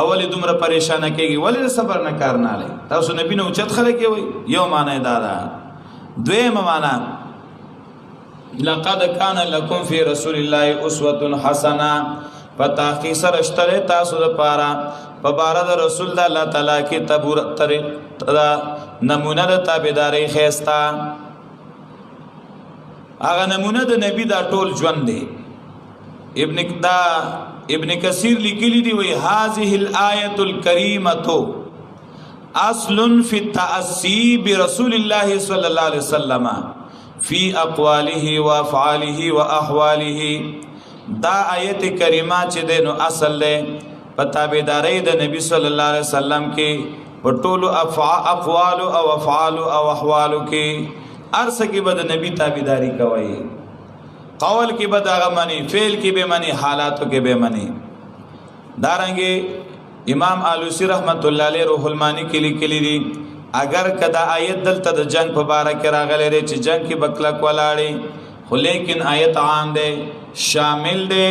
او ولی دومره پریشان کېږئ ولی صبر نه کار نه لای تاسو نبی نو چت خلک وي یو معنی دا ده دویم معنی لقد كان لكم في رسول الله اسوه حسنه پتاخی سرشتره تاسو د پارا په بار د رسول د الله تعالی کې تبور تر نمونه د تابعداري خيستا هغه نمونه د نبی دا ټول ژوند دی ابن کثیر لیکلی دی وی هذه الايه الكريمه اصل في التاسي برسول الله صلى الله عليه وسلم فی اقواله و افعاله و احواله دا آیت کریمه چې د نو اصل له پتابداري د نبی صلی الله علیه وسلم کې په ټولو اقوال او افعال او احوال کې ارس کې بد نبی تابعداري کوي قول کې بد هغه معنی فعل کې به معنی حالاتو کې به معنی دارنګه امام علوسی رحمت الله علیه روح المانی کې لیکلی دي اگر کدا آیت دلته د جنگ په باره کې راغلی لري چې جنگ کې بکلک ولاړي خو لیکن آیت عام ده شامل ده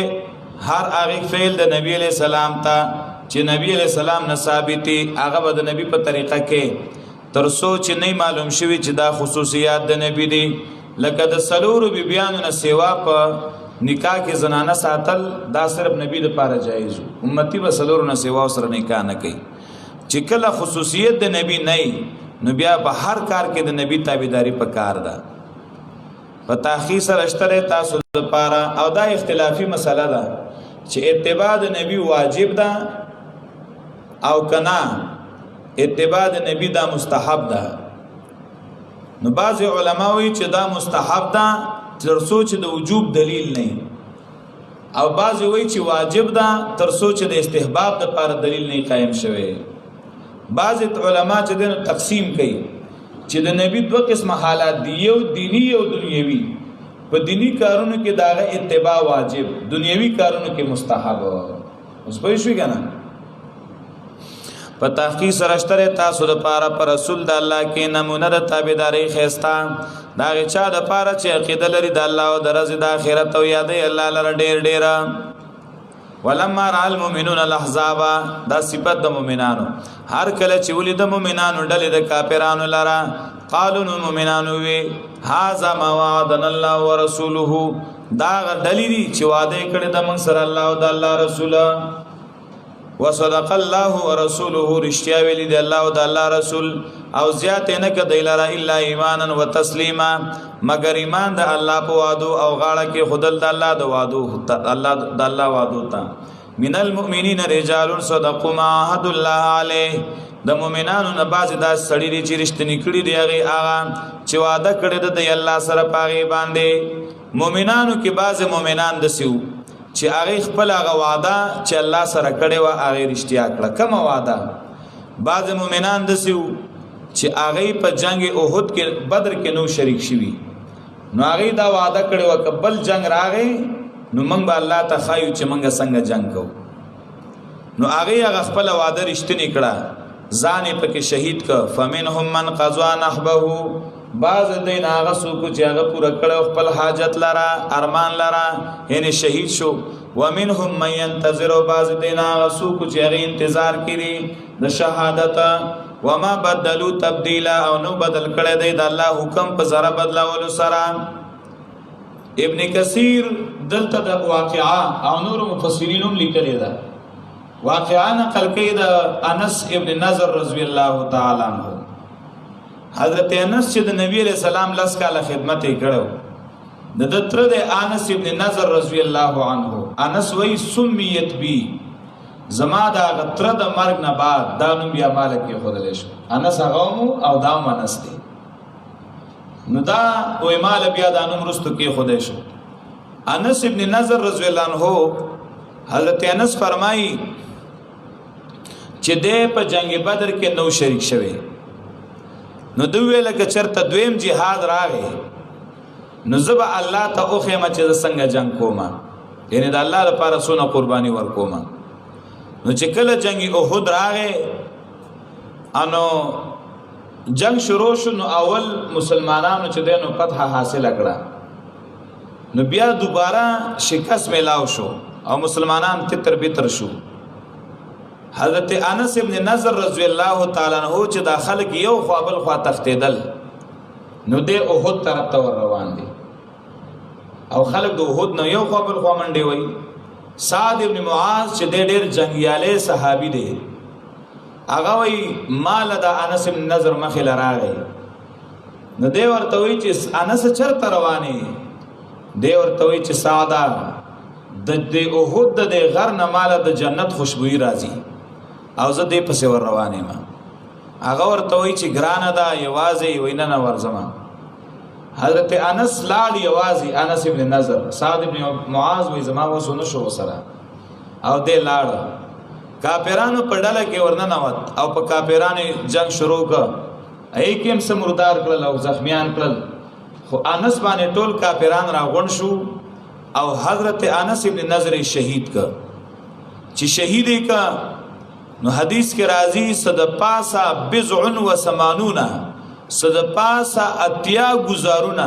هر هغه فعل د نبی علیہ السلام ته چې نبی علیہ السلام نه ثابتي هغه د نبی په طریقه کې تر سوچ نه معلوم شوی چې دا خصوصیات د نبی دي لکه د سلور بیبیانو نه سیوا په نکاح کې زنانه ساتل دا صرف نبی لپاره جایز امتی به سلور نه سیوا سره نکاح نه کوي چې کله خصوصیت د نبی نه نو بیا په هر کار کې د نبی تابعداري پکار ده په تحقیق سره اشتره تاسو لپاره او دا اختلافي مسله ده چې اتباع د نبی واجب ده او کنا اتباع د نبی دا مستحب ده نو بعض علما وی چې دا مستحب ده تر سوچ د وجوب دلیل نه او بعض وی چې واجب ده تر سوچ د استحباب د لپاره دلیل نه قائم شوی بعض علما چې دنه تقسیم کوي چې د نبی دوه قسم حالات دي یو دینی او دنیوي په دینی کارونو کې داغه اتباع واجب دنیوي کارونو کې مستحب اوس په شوي کنه په تحقیق سره شته تاسو د پاره پر رسول د الله کې نمونه د تابعداري خيستا دا چا د پاره چې عقیده لري د الله او د ورځې د آخرت او یادې الله لره ډېر ولما را المؤمنون الاحزاب دا صفت د مؤمنانو هر کله چې ولید د مؤمنانو ډلې د کافرانو لره قالوا المؤمنون وی هاذا ما وعدنا الله ورسوله دا ډلې دي چې وعده کړی د موږ سره الله او د الله رسول وصدق الله ورسوله رشتیا ویلی دی الله او د الله رسول او زیات نه کدی لرا الا ایمانا وتسلیما مگر ایمان د الله په وعدو او غاړه کې خدل د الله د وعدو الله د الله وعدو تا من المؤمنین رجال صدقوا ما عهد الله علیه د مؤمنانو نه باز دا سړی دی چې رښتینی کړی دی هغه چې وعده کړی دی الله سره پاغي باندې مؤمنانو کې باز مؤمنان دسیو چې هغه خپل هغه وعده چې الله سره کړی و هغه رښتیا کړه کوم وعده بعض مؤمنان دسیو چې هغه په جنگ احد کې بدر کې نو شریک شوي نو هغه دا وعده کړی و کبل جنگ راغی نو موږ به الله ته خایو چې موږ څنګه جنگ کوو نو هغه خپل وعده رښتینی کړه ځان په کې شهید ک فمنهم من قضا نحبه بعض دین هغه څوک چې هغه پوره کړو خپل حاجت لرا ارمان لرا یعنی شهید شو ومنهم من ينتظر بعض دین هغه څوک چې هغه انتظار کړي د شهادت وما بدلوا تبديلا او نو بدل کړي دی د الله حکم په ذره بدلاولو سره ابن کثیر دلته د واقعا او نور مفسرین هم لیکلي ده واقعا نقل کړي د انس ابن نضر رضی الله تعالی عنہ حضرت انس چې د نبی علیہ السلام لس کاله خدمت یې کړو د تر د انس ابن نضر رضی الله عنه انس وی سمیت بی زما دا غتر د مرګ نه بعد دا نوم بیا مالک کې خودل شو انس هغه او دا انس دی نو دا وې مال بیا دا نوم رستو کې خودل شو انس ابن نضر رضی الله عنه حضرت انس فرمایي چې د په جنگ بدر کې نو شریک شوه نو دوی لکه چرته دویم جهاد راغی نو زب الله ته او خیمه چې څنګه جنگ کوما یعنی د الله لپاره سونه قرباني ورکوما نو چې کله جنگ احد راغی انو جنگ شروع شو نو اول مسلمانانو چې دینو فتح حاصل کړه نو بیا دوباره شکست ملاو شو او مسلمانان تتر بیتر شو حضرت انس ابن نضر رضی الله تعالی عنہ چې دا خلک یو خوابل خوا تختیدل نو د احد طرف ته روان دي او خلک د احد نو یو خوابل خوا منډي وای سعد ابن معاذ چې ډېر جنگیاله صحابي دي هغه وای مال د انس ابن نضر مخه لراغه نو دی ورته وای چې انس چرته رواني دی ورته وای چې سعد د احد د غر نه مال د جنت خوشبوئی راځي او زه دې پسې ور روانې ما هغه ورته وی چې ګرانه دا یوازې وینه نه ورځم حضرت انس لاړ یوازې انس ابن نضر سعد ابن معاذ وی زما وسونه شو سره او دې لاړ کافرانو په ډله کې ورننوت او په کافرانو جنگ شروع کړ ایکم سمردار کړل او زخمیان کړل خو انس باندې ټول کافران راغون شو او حضرت انس ابن نضر شهید کا چې شهید کا نو حدیث کې راځي صد پاسا بضع و ثمانون صد پاسا اتیا گزارونه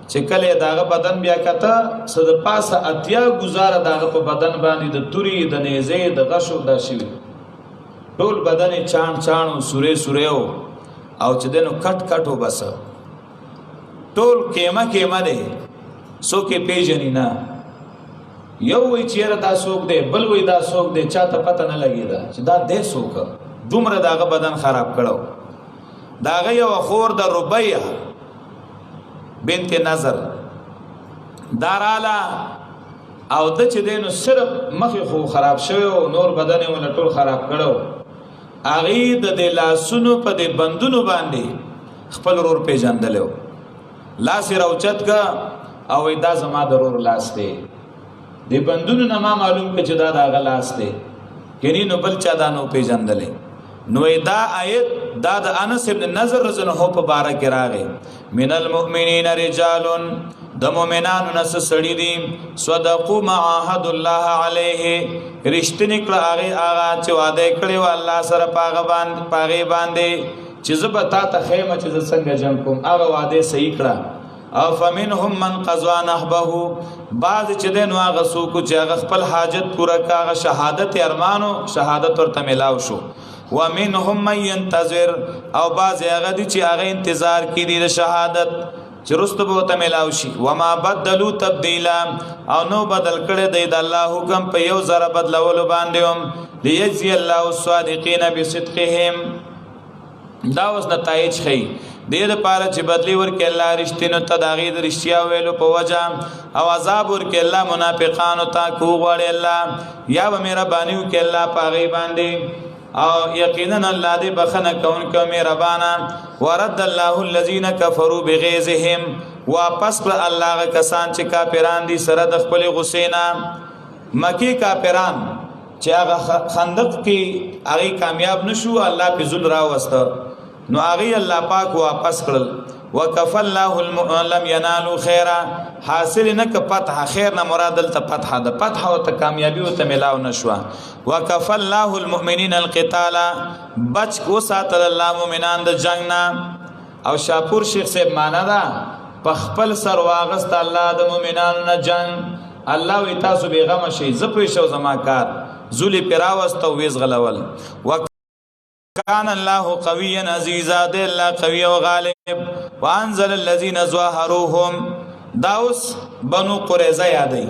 چې کله داغه بدن بیا کته صد پاسا اتیا گزار داغه په بدن باندې د توري د نيزه د غشو د شي ټول بدن چان چانو سورې سورېو او چې دنو کټ کټو بس ټول کېما ده سو کې پیژنې نه یو وی چیرې دا سوق دی بل وی دا سوق دی چاته پته نه لګیدا چې دا دې سوق دومره داغه بدن خراب کړو داغه یو خور د ربیعه بنت نظر دارالا او د چې دینو صرف مخ خو خراب شوی او نور بدن ول ټول خراب کړو اغه د لاسونو په دې بندونو باندې خپل رور پیژندلو لاس راوچت کا او دا زما ضرور لاس دی دی بندونو نه ما معلوم که چې دا د غلاس دی کینی نو بل چا دا نو پیژندلې نو دا آیت دا د انس ابن نضر رضی الله عنه په باره کې راغی من المؤمنین رجال د مؤمنانو نس سړي دي صدقوا ما عهد الله علیه رښتینی کړه هغه چې وعده کړی و الله سره پاغه باندې چې زبتا ته خیمه چې څنګه جنگ کوم هغه وعده صحیح کړه او فمنهم من قضى نحبه بعض چې دین واغه سو کو چې هغه خپل حاجت پورا کاغه شهادت ارمانو شهادت ورته ملاو شو ومنهم من ينتظر او بعض هغه دي چې هغه انتظار کوي د شهادت چې رستو به ته ملاو شي وما بدلوا تبديلا او نو بدل کړي د الله حکم په یو ذره بدلولو باندې هم ليجزي الله الصادقين بصدقهم دا اوس نتایج خي دې لپاره چې بدلی ورکړي الله رښتینو ته داغي د رښتیا ویلو په وجه او عذاب ورکړي الله منافقانو ته کو غواړي الله یا به مهرباني وکړي الله پاغي باندې او یقینا الله دې بخنه کون کو مهربانا ورد الله الذين كفروا بغيظهم واپس کړ الله کسان چې کافران دي سره د خپل غسینا مکی کافران چې هغه خندق کې هغه کامیاب نشو الله په ذل راوسته نو هغه الله پاک واپس کړل وکف الله لم ينالوا خيرا حاصل نه ک فتح خیر نه مراد ته فتح د فتح او ته کامیابی او ته ملاو نشوا وکف الله المؤمنین القتال بچ کو ساتل الله مؤمنان د جنگ نه او شاپور شیخ صاحب معنا دا په خپل سر واغست الله د مؤمنانو نه جنگ الله وی تاسو بیغم شي زپې شو زماکار ذل پراوست او ویز غلول كان الله قويا عزيزا دل الله قوي وغالب وانزل الذين ظاهروهم داوس بنو قريظه یادای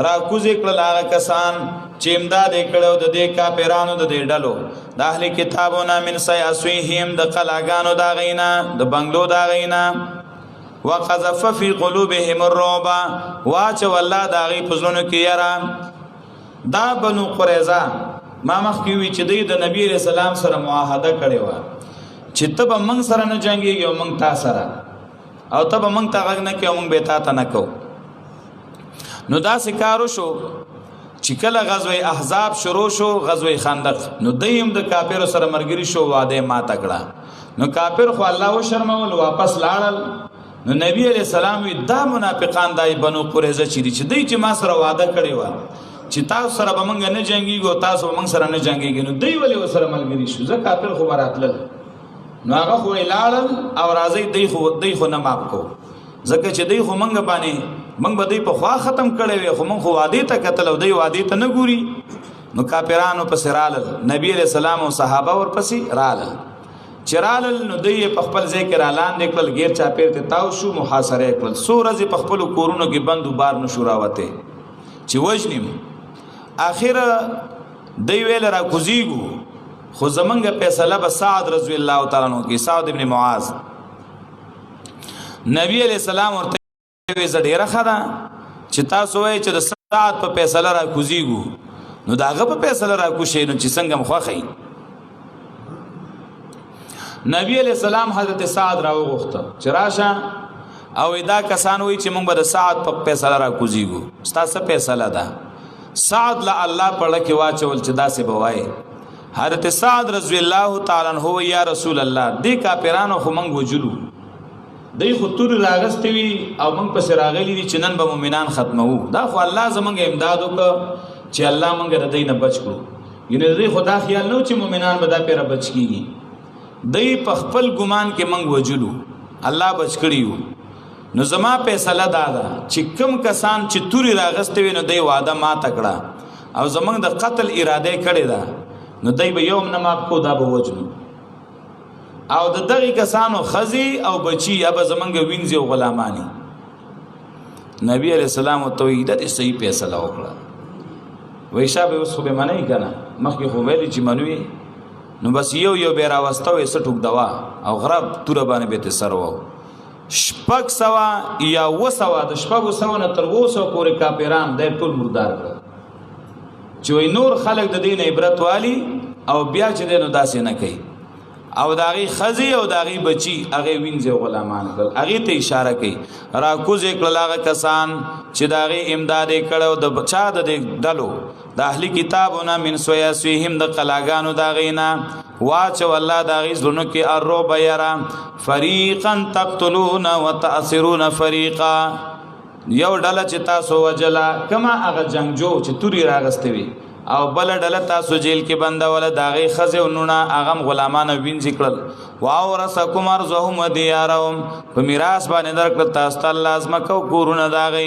را کوزې کړل هغه کسان چې امداد کړو د دې کافرانو د دې ډلو د اهل کتابونو من سياسويهم د قلاګانو دا غینا د بنگلو دا غینا وقذف في قلوبهم الرعب واچ والله دا غي پزلونو کې یرا دا بنو قريظه ما مخکې وی چې د نبی رسول الله سره معاهده کړې و چې تب موږ سره نه جنگيږي او موږ تا سره او تب موږ تا غږ نه کوي موږ به تا نه کو نو دا سکارو شو چې کله غزوه احزاب شروع شو غزوه خندق نو دیم د کافر سره مرګري شو واده ما تکړه نو کافر خو الله و شرمول واپس لاړل نو نبی علیہ السلام وی دا منافقان دای بنو قریظه چې دوی چې ما سره وعده کړی و چې تاسو سره به مونږ نه جنگيږو تاسو مونږ سره نه جنگيږي نو دوی ولې وسره ملګری شو ځکه کافر خو راتلل نو هغه خو لاړل او راځي دوی خو نه ماپ کو ځکه چې دوی خو مونږ باندې مونږ به دوی په خوا ختم کړي وي خو مونږ خو وادي ته قتل او دوی وادي ته نه ګوري نو کافرانو پس رالل نبی علیہ السلام او صحابه ور پسې رالل چرالل نو دوی په خپل ځای کې رالان نکړل غیر چا پیر ته تاو شو محاصره کړل سورځ په خپل کورونو کې بندو بار نشو راوته چې وجنیم اخر دی ویل را کوزیګو خو زمنګ فیصله به سعد رضی الله تعالی عنہ کې سعد ابن معاذ نبی علیہ السلام ورته وی زړه راخدا چې تاسو وای چې د سعد په فیصله را کوزیګو نو داغه په فیصله را کوشي نو چې څنګه مخخی نبی علیہ السلام حضرت سعد را وغوښته چې راشه او دا کسان وی چې موږ به د سعد په فیصله را کوزیګو ستاسو فیصله ده سعد لا الله پړه کې واچول چې داسې بوای حضرت سعد رضی الله تعالی عنہ یا رسول الله دې کافرانو خو موږ وجلو دې خطر راغستې وی او موږ په سراغلی دي چې نن به مؤمنان ختمو دا خو الله زمونږ امداد وکړه چې الله موږ د دې نه بچ کړو ینه دې خدا خیال نو چې مؤمنان به دا پیره بچ کیږي دې په خپل ګمان کې موږ وجلو الله بچ کړیو نو زما فیصله دادا چې کم کسان چې توري راغستې وي نو دی وعده ما تکړه او زمنګ د قتل اراده کړی دا نو دی به یوم نه ماپ کو دا به وجنو او د دغه کسانو خزي او بچي اب زمنګ وینځي او غلامانی نبی علیہ السلام توحید دې صحیح فیصله وکړه وای شابه اوس خو به منای کنه مخکې خو ویلي چې منوي نو بس یو به راوستو یې سټوک دوا او غرب تور باندې به تر وو شپږ سوا یا وسوا د شپږو سوا نه تر وسو پورې کافران د ټول مردار کړ چې نور خلک د دین عبرت والی او بیا چې دینو داسې نه کوي او داغي خزي او داغي بچي هغه وینځه غلامان کړ. هغه ته اشاره کوي راکوز کړه هغه کسان چې داغي امداد کړو د بچا د دلو د اهلي کتابونه من سویاسهم د قلاګانو داغینا واچو الله داغي زونو کې الرب يرا فريقا تقتلون وتأسرون فريقا یو ډله چې تاسو وجلا کما هغه جنگجو چې توري راغستې وي او بل ډله تاسو جیل کې بندول داغي خزه ونونه اغم غلامان وین ذکرل واو رسکم ارزهم وديارهم په میراث باندې درکړه تاسو ته لازم کو کورونه داغي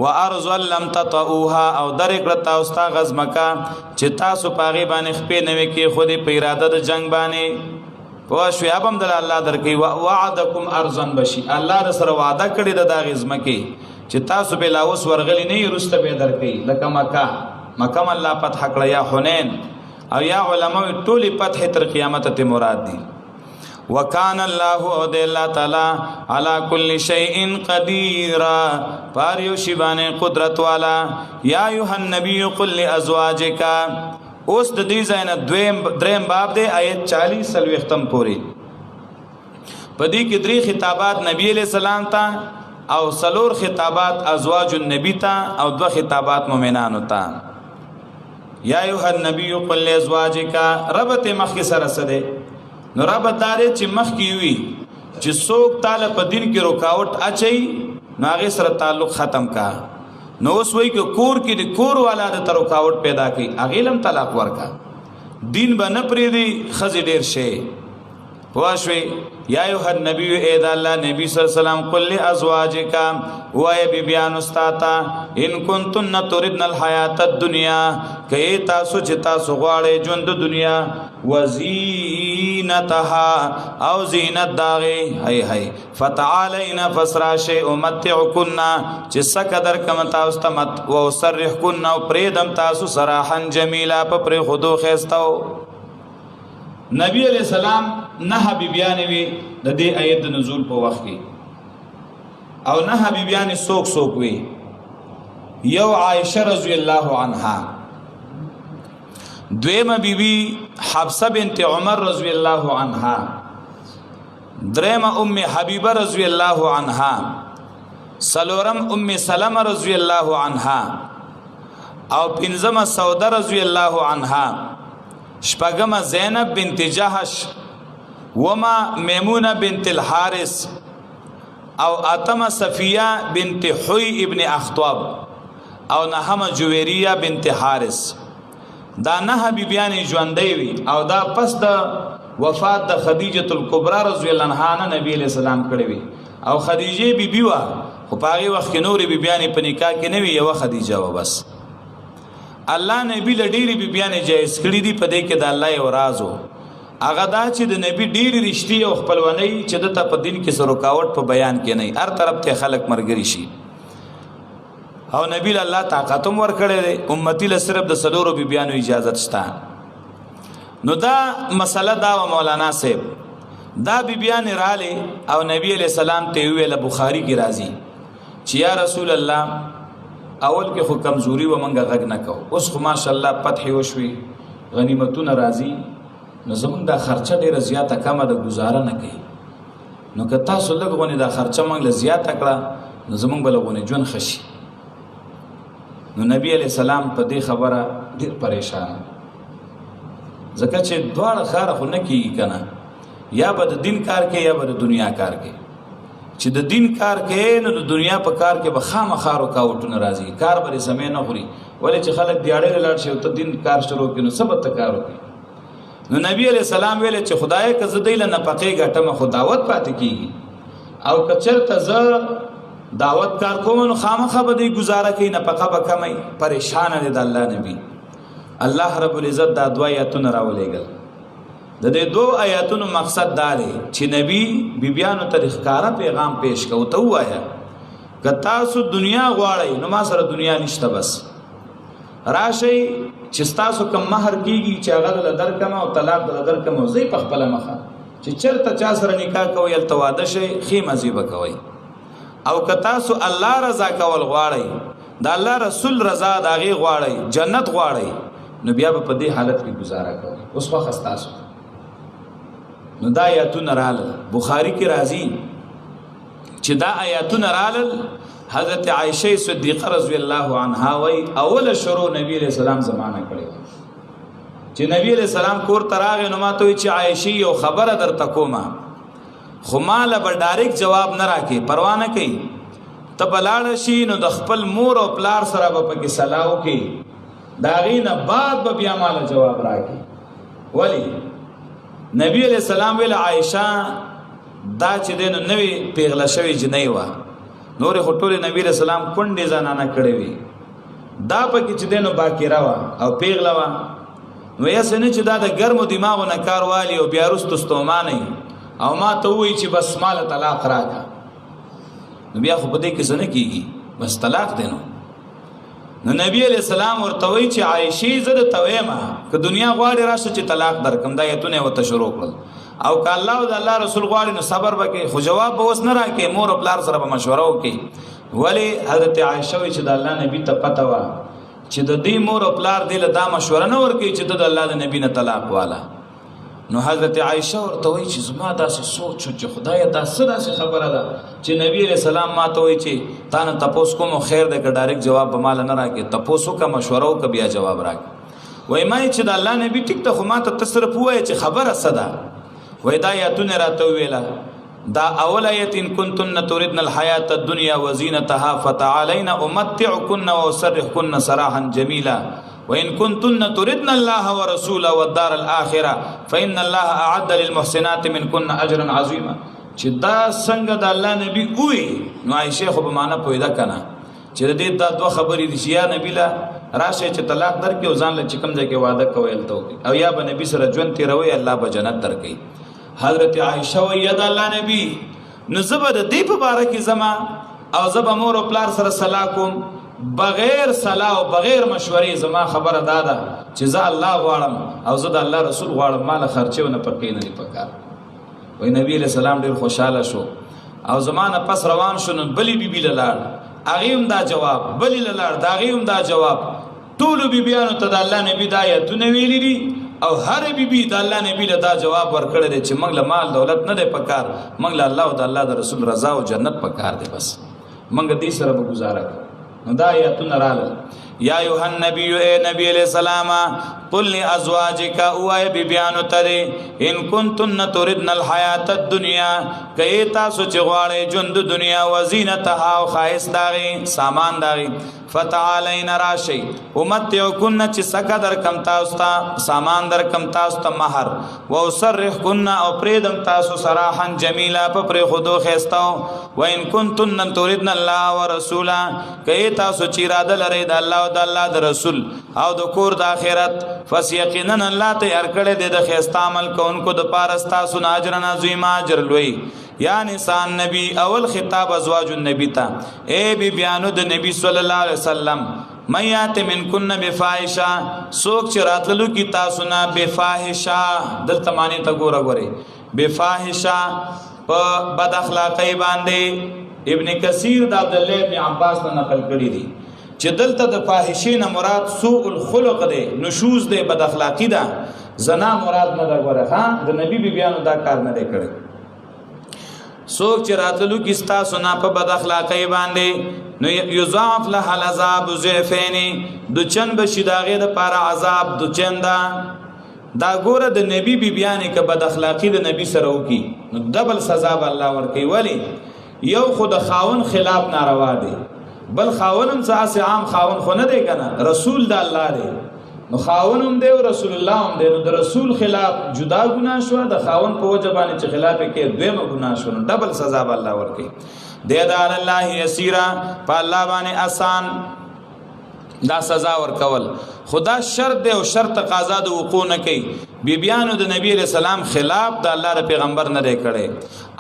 وارز لم تطئوها او درکړه تاسو ته غزمکا چې تاسو پاغي باندې خپې نوي کې خودي په اراده د جنگ باندې په شویابم د الله درکې وعدکم ارزن بشي الله د سره وعده کړی د داغي زمکه چې تاسو به لاوس ورغلی نه رسته به درکې لکه مکه الله فتح کړه یا حنین او یا علماء ټولي فتح تر قیامت ته مراد دي. وکان الله او د الله تعالی علی کل شیء قدیر پار یو شی باندې قدرت والا. یا ایها النبی قل لازواجک اوس د دې ځای نه دریم باب دی آیت 40 ختم پوری پدې کې درې خطابات نبی علیہ السلام ته او سلور خطابات ازواج النبی ته او دو خطابات مؤمنانو ته. یا ایها النبی قل لازواجک ربط مخ سره سره نو ربط دار چې مخ کی وی چې څوک تعالی په دین کې رکاوټ اچي نو هغه سره تعلق ختم کا. نو اوس وی کې کور کې د کور والا د رکاوټ پیدا کړي هغه لم طلاق ورکا دین به نه پری دی خزي ډیر شي پوښوي. یا ایها النبی اے د الله نبی صلی الله علیه وسلم قل لازواجک وای بیان استاتا ان کنتن تردن الحیات الدنیا کئ تاسو چې تاسو غواړئ ژوند د دنیا وزینتها او زینت داغه هي فتعالین فسراش امتعکن چې سقدر کم تاسو ته مت او سرحکن او پریدم تاسو سراحن جمیلا په پر خودو خيستاو. نبی علیہ السلام نه بیبیان وی د دې آیت نزول په وخت کې او نه بیبیان سوک وی. یو عائشہ رضی الله عنها دویمه بیبی حفصه بنت عمر رضی الله عنها دریمه ام حبیبه رضی الله عنها سلورم ام سلمہ رضی الله عنها او پنځمه سوده رضی الله عنها شپږم زینب بنت جحش وما میمونه بنت الحارث او اتم صفیه بنت حوی ابن اخطب او نهم جویریه بنت حارث. دا نه بیبیان ژوندۍ وي او دا پس د وفات د خدیجه الکبرى رضی الله عنها نبی علیہ السلام کړی وي او خدیجه بیبي وا خو پاغي وخت کې نور بیبیان په نکاح کې نه وي یو خدیجه و بس. الله نبی لډيري بیبيان جایز کړی دی په دې کې د الله یو راز وو هغه دا چې د نبی ډيري رښتیا او خپلوانی چې د په دین کې سرکاوټ په بیان کې نه هر طرف ته خلق مرګري شي او نبی الله طاقت ور کړی دی امتی له صرف د سلورو بیبيانو اجازه شته. نو دا مسله دا و مولانا صاحب دا بیبيان رااله او نبی علیہ السلام ته ویل بخاری کی راضی چې یا رسول الله اول کې خو کمزوري و منګه غږ نه کو اوس خو ماشاءالله فتح وشوي غنیمتونه راځي نو زمونږ دا خرچه ډیره زیاته کمه د گزاره نه کوي نو که تاسو لږونه دا خرچه موږ له زیاته کړه نو زمونږ بلغونه جون خشي. نو نبی علیہ السلام په دې خبره ډیر پریشان ځکه چې دواړه خار خو نه کیږي کنه یا به د دین کار کې یا به د دنیا کار کې چې د دین کار کې نو د دنیا په کار کې به خامخا رکاوټونه راځي کار به سمې نه خوري ولې چې خلک دیاړې لاړ شي او ته دین کار شروع کړي نو سبت کار وکړي. نو نبی علیہ السلام ویل چې خدای که زه دیله نفقې ګټم خو دعوت پاتې کیږي او که چېرته زه دعوت کار کوم نو خامخا به دې گزاره کوي نفقه به کمای پریشان دي د الله نبی. الله رب العزت دا دوا آیاتونه راولېګل د دې دوه آیاتونو مقصد دا دی چې نبی بیبیانو ته ښکارا پیغام پیش کوي ته وایا که تاسو دنیا غواړئ نو ما سره دنیا نشته بس راشي چې تاسو کم مہر کیږي چې هغه له درکمه او طلاق له درکمه زی په خپل مخه چې چرته چا سره نکاح کوي ال تواده شي خیمه زی بکوي او که تاسو الله رضا کول غواړئ د الله رسول رضا داغي غواړئ جنت غواړئ نو بیا په دې حالت کې گزاره کوي اوس خو خستاسو نو دا آیاتونه رالل بخاری کې راځي چې دا آیاتونه رالل حضرت عائشه صدیقه رضی الله عنها وی اول شروع نبی علیہ السلام زمانہ کړی چې نبی علیہ السلام کور تراغه نو ماته چې عائشه یو خبره در تکوما خو مال به ډایرک جواب نه راکې پروا نه کوي ته بلاړ شي نو د خپل مور او پلار سره به پکې سلاو کې داغې نه بعد به بیا مال جواب راکې ولی نبی علیہ السلام ویل عائشه دا چې دینو نوی پیغله شوی جنۍ وه نورې خو ټولې نبی علیہ السلام کونډې زنانه کړې وي دا پکې چې دینو باکره وه او پیغله وه نو یاسې نه چې دا د ګرمو دماغو نه کار والي او بیا وروسته ستومانه او ما ته ووایي چې بس ماله طلاق راکړه نو بیا خو په دې کې څه نه کېږي بس طلاق دی نو نبی علیہ السلام ورته وایي چې عایشې زه درته ویمه که دنیا غواړې راشه چې طلاق درکړم دا ایتونه یې ورته شروع کړل او که الله او د الله رسول غواړي نو صبر به کوي خو جواب به اوس نه راکړي مور او پلار سره به مشوره وکړي ولې حضرت عایشه وایي چې د الله نبي ته پته وه چې د دې مور او پلار دې له دا مشوره نه ورکوي چې د الله د نبي نه طلاق والا نو حضرت عائشه ورته وایي چې زما داسې سوچ شو چې خدایه دا څه داسې خبره ده چې نبی علیہ السلام ما ته وایي چې تا نه تپوس کوم خیر دی که ډایرکټ جواب به ماله نه راکړې تپوس وکړه مشوره وکړه بیا جواب راکړه وایي ما چې د الله نبي ټیک ته خو ما ته ته صرف ووایه چې خبره څه ده وایي دا آیتونه راته وویله دا اول آیت ان کنتن تردن الحیات الدنیا وزینتها فتعالین امتعکن واسرحکن سراحا جمیلا وإن كنتن تردن الله ورسوله والدار الآخرة فإن الله أعد للمحسنات منكن أجرا عظيما چې دا څنګه د الله نبی وی نو عائشه خو به معنا پوهیدا کنه چې دې دا دوه خبرې دي چې یا نبی لا راشه چې طلاق درکې او ځان له چکم ځای کې وعده کوي او یا به نبی سره ژوند تیروي الله به جنت درکې حضرت عائشه وی یا د الله نبی نو زبر دې په باره کې زما او زب مور او پلار سره صلاح کوم بغیر صلاح او بغیر مشورې زما خبره داده چې زه الله غواړم او زه د الله رسول غواړم مال خرچونه پکې نه دی پکار وای نبی علیہ السلام ډیر خوشاله شو او زمانه پس روان شو نو بلی بیبی لاړ اغیم دا جواب بلی لاړ دا اغیم دا جواب ټول بیبیانو ته د الله نبی د آیتونه ویلي دي او هر بیبی د الله نبی له دا جواب ورکړی دی چې موږ له مال دولت نه دی پکار موږ له الله او د الله د رسول رضا او جنت پکار دی بس موږ دې سره به گزاره کوو نو دا آیتونه راغلل یا ایها النبی اے نبی علیہ السلام قل لازواجک او ای بیبیانو ته ان کنتن تردن الحیات الدنیا کای تاسو چې غواړئ ژوند دنیا وزینتها او خایس داغي سامان داغي فتعالین راشی امتعکن چې سکه در کم تاسو ته سامان در کم تاسو ته مہر و سرحکن او پریدم تاسو سراحا جمیلا په پر خودو خستاو و ان کنتن تردن الله ورسولا کای تاسو چې اراده لرئ د الله او د الله د رسول او د کور د آخرت فسیقینا الله ته هر کړه د خستا عمل کوونکو د پارستا سن اجر عظیم اجر لوی یا نساء نبی اول خطاب ازواج النبی تا اے بی بیانو د نبی صلی الله علیه وسلم میات منکن بفاحشہ سوک چراتلو کی تاسو نه بفاحشہ دلته معنی ته ګوره ګوره بفاحشہ په بد اخلاقی باندې ابن کثیر د عبد الله ابن عباس نه نقل کړی دی چې دلته د فاحشین مراد سوء الخلق دی نشوز دی بد اخلاقی ده زنا مراد نه ده ګوره ها د نبی بیانو دا کار نه دی کړی سوک چې راتلو کستا سنا په بد اخلاقی باندې نو یضاعف له العذاب ضعفین د چن بشداغه د پر عذاب د چندا دا ګوره د نبی بیانې ک بد اخلاقی د نبی سره وکي نو دبل سزا به الله ورکي ولی یو خود خاون خلاف ناروا دی بل خاونم څه عام خاون خو نه دی کنه رسول د الله دی نو خاونم دی او رسول الله هم دی نو د رسول خلاف جدا ګناه شو د خاون په وجه باندې چې خلاف کې دویمه ګناه شو نو ډبل سزا به الله ورکي دی دا الله یسیرا په الله باندې آسان دا سزا ورکول خدا شرط دی او شرط تقاضا د وقوع نه کوي بیبیانو د نبی علیہ السلام خلاف د الله د پیغمبر نه کړي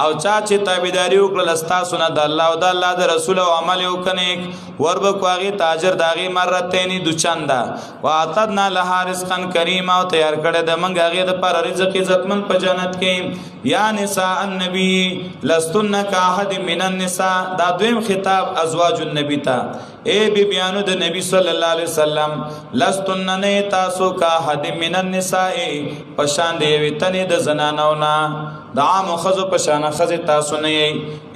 او چا چې تابعداري وکړل استاسو نه د الله او د الله د رسول او عمل وکړي ورب کوغي تاجر داغي مرتين دو چندا واعتدنا لها رزقا کریما او تیار کړي د منګ هغه د پر رزق عزتمن په جنت کې یا نساء النبی لستن کاحد من النساء دا دویم خطاب ازواج النبی ته اے بیبیانو د نبی صلی الله علیه وسلم لستن نه تاسو کا حد من النساء پشان دی وتنی د زنانونا د عام خزو پشان خز تاسو نه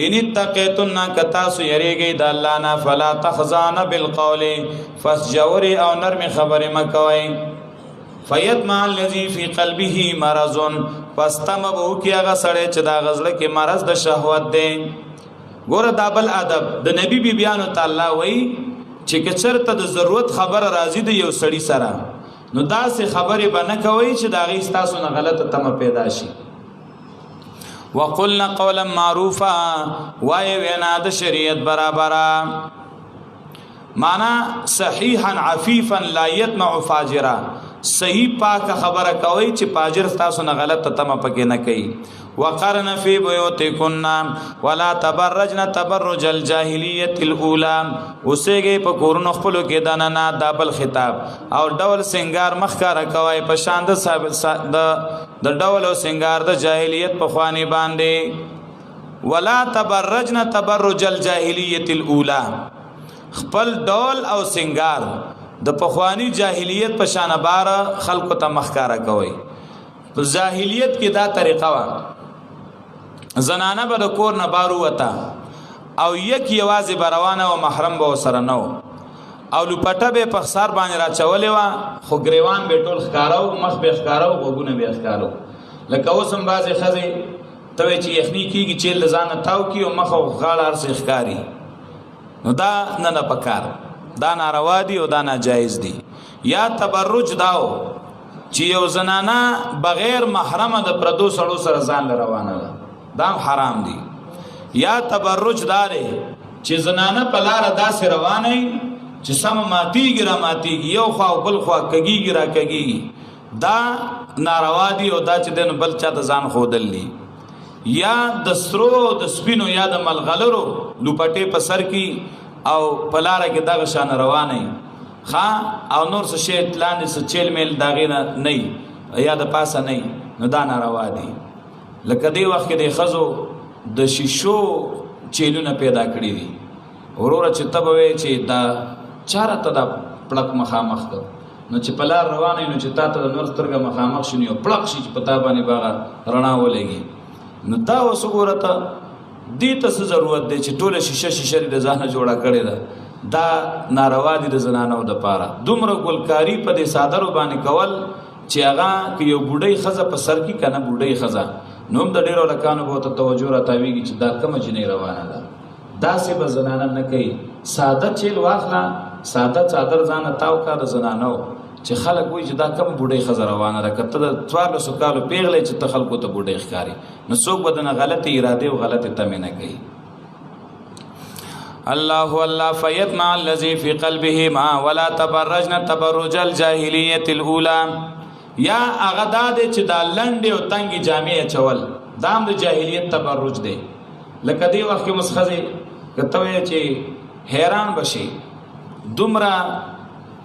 ان تقیتن ک تاسو یریږي د الله نه فلا تخزان بالقول فسجوري او نرم خبره مکوي فیطمع الذی فی قلبه مرض پستم بو کی هغه سړی چې دا غزله کې مرض د شهوت دی ګوره دا بل ادب د نبی بی بیانو تعالی وای چې کچرته د ضرورت خبر راځي د یو سړی سره نو دا سه خبره بنه کوي چې دا غي تاسو نه غلطه تمه پیدا شي وقلنا قولا معروفا وای وینا د شریعت برابره معنا صحیحا عفیفا لا يطمع فاجرا صحیح پاک خبره کوي چې فاجر تاسو نه غلط تمه پکې نه کوي وقرن فی بیوتکن ولا تبرجن تبرج الجاهلیت الاولى اوسېږي په کورونو خپلو کې دانه دابل خطاب او ډول سنگار مخکاره کوي په شان د ډول او سنگار د جاهلیت په خوانی باندې ولا تبرجن تبرج الجاهلیت الاولى خپل ډول او سنگار د پخوانی جاهلیت په شان بار خلق ته مخکاره کوي په جاهلیت کې دا طریقه وا زنانه به د کور نه بارو وتا او یک یوازې بروانه او محرم به سره نو او لپټه به په خسار باندې را چولې وا خو گریوان به ټول ښکاراو مخ به ښکاراو وګونه به ښکارو لکه اوسم بازي خزي ته چې یخنی کیږي چې لزانه تاو کی او مخ او غاړه ارسه ښکاری نو دا نه پکار دا ناروا دي او دا ناجایز دي یا تبرج داو چې یو زنانه بغیر محرم د پردو سړو سره ځان روانه ده دا حرام دي یا تبرج داره چې زنانه په لار داسې روانه چې سم ماتیږي را ماتیږي یو خوا بل خوا کګیږي را کګیږي دا ناروا دي او دا چې دن بل چا ته ځان خودلی یا د سترو د سپینو یا د ملغلرو لوپټې په سر کې او پلاره کې دغه شان روانه ښا او نور څه شی تلان څه چیل میل داغه نه یا د پاسه نه نو دا ناروا دي لکه دی وخت کې د خزو د شیشو چیلونه پیدا کړی دي وروره چې تبوي چې دا چارته دا پړک مخامخ کړ نو چې پلار روانه نو چې تاسو د نور سترګه مخامخ شونی او پړک شي چې پتا باندې باغ رڼا ولګي نو دا وسګورته دې ته ضرورت دی چې ټوله شیشه د ځانه جوړه کړي ده دا ناروا دي د زنانو د پاره دومره ګلکاری په دې صادرو باندې کول چې هغه کې یو بوډۍ خزه په سر کې کنه بوډۍ خزه نوم د ډیرو لکانو به ته توجه راتاویږي چې دا کوم جنې روانه ده دا سه به زنانه نه کوي ساده چیل واخلا ساده صادر ځانه تاو کا د زنانو چې خلک وایي چې دا کوم بوډۍ خزه روانه ده کته د 1400 کالو پیغلې چې ته خلکو ته بوډۍ ښکاری نو څوک بدنه غلطی اراده او غلطی تمه نه کوي الله فیطمع الذی فی قلبه ما ولا تبرجن تبرج الجاهلیت الاولى یا اغداد چې دا لنډ او تنګي جامع چول دام د جاهلیت تبرج دی لکه دی وخت مسخزه کته چې حیران بشي دومره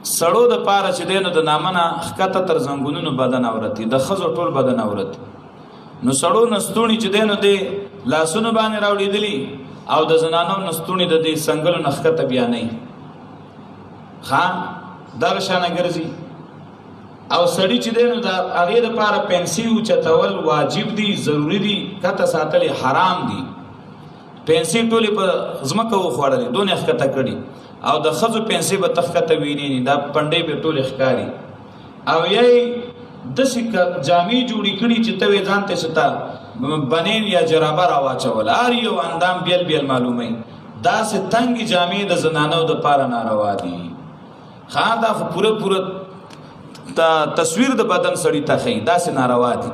سړو د پاره چې دینو د نامنه خکته تر زنګونونو بدن اورتی د خزو ټول بدن اورتی نو سړو نستونی چې دینو دی لاسونو باندې راوړي دي او د زنانو نستونی د دې څنګهلو نخکته بیا نه خان درشانه ګرځي او سړی چې دینو د هغه د پاره پنسي او چتول واجب دي ضروری دي کته ساتل حرام دي پنسي ټولې په زمکه وخوړلې دونه خکته کړي او د خزو پنسي به تخته ویني دا پندې به ټول ښکاری او یې د سکه جامع جوړی کړي چې ته ځان ته ستا بنین یا جرابه را واچول ار یو اندام بیل معلومه دا سه تنګ جامع د زنانو د پاره ناروا دي خان دا پوره تصویر د بدن سړی ته خې دا سه ناروا دي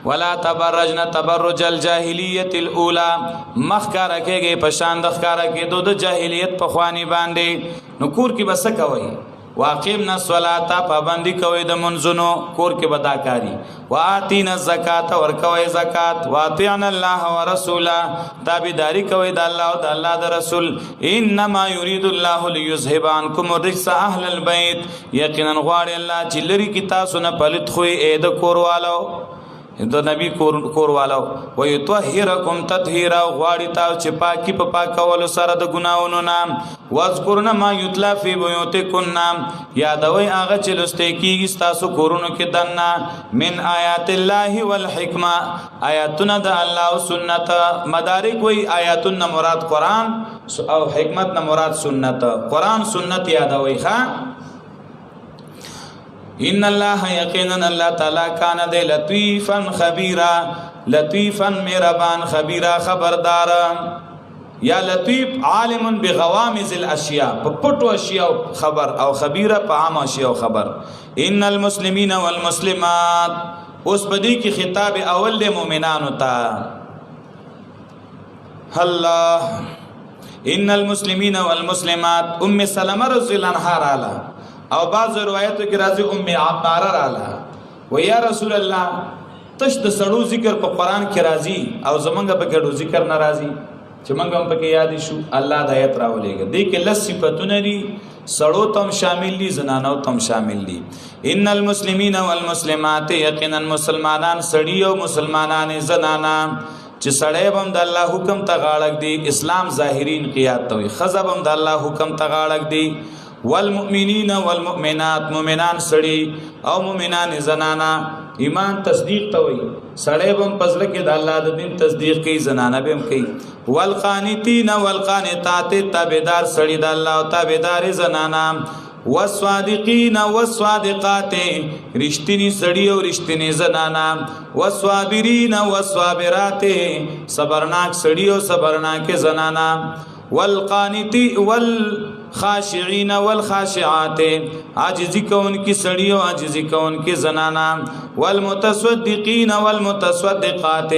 ولا تبرجن تبرج الجاهلیت الاولى مخکاره کېږي په شان د ښکارا کېدو د جاهلیت په خوانی باندې نو کور کې بس کوي واقیمنا الصلاة پابندی کوي د منځونو کور کې بداکاری واتینا الزکات ور کوي زکات واطعنا الله ورسوله تابعداري کوي د الله او د الله د رسول انما يريد الله ليذهب عنكم الرجس اهل البيت یقینا غواړي الله چې لري کی تاسو نه پلت خوې اې د کوروالو د نبی کور والو و یطهرکم تطهیرا غواړي تاسو چې پاکي په پاکولو سره د ګناونو نام واذکرن ما یتلا فی بیوتکن یادوي هغه چې لسته کیږي تاسو کورونو کې دنه من آیات الله والحکمه آیاتنا د الله او سنت مدارک وی آیاتنا مراد قران او حکمت نه مراد سنت قران سنت یادوي ښا ان الله یقینا الله تعالی کان د لطیفا خبیرا لطیفا مهربان خبیرا خبردار یا لطیف عالم بغوامض الاشیاء په پټو اشیاء خبر او خبیرا په عام اشیاء خبر ان المسلمین والمسلمات اوس بدی کی خطاب اول د مؤمنانو ته الله ان المسلمین والمسلمات ام سلمہ رضی الله عنها رااله او بعض روایتو کې راځي عماره رااله و یا رسول الله تش د سړو ذکر په قران کې راځي او زمونږ په ګډو ذکر ناراضي چې مونږ هم پکې یاد شو الله د آیت راولېږي دې کې لس صفاتونه دي سړو تم شامل دي زنانو تم شامل دي ان المسلمین والمسلمات یقینا مسلمانان سړي او مسلمانان زنانا چې سړی هم د الله حکم ته غاړک دي اسلام ظاهرین قیاد توي خزب هم د الله حکم ته غاړک دي والمؤمنین والمؤمنات مؤمنان سړي او مؤمنان زنانا ایمان تصدیق ته وي سړی هم پزله کې د الله د دین تصدیق کوي زنانا به هم کوي والقانتین والقانتات تابعدار سړي د الله او تابعدار زنانا والصادقین والصادقات رښتینی سړي او رښتینی زنانا والصابرین والصابرات صبرناک سړي او صبرناک زنانا والقانتی والخاشعین والخاشعات عاجزی کون کی سړی او عاجزی کون کی زنانا والمتصدقین والمتصدقات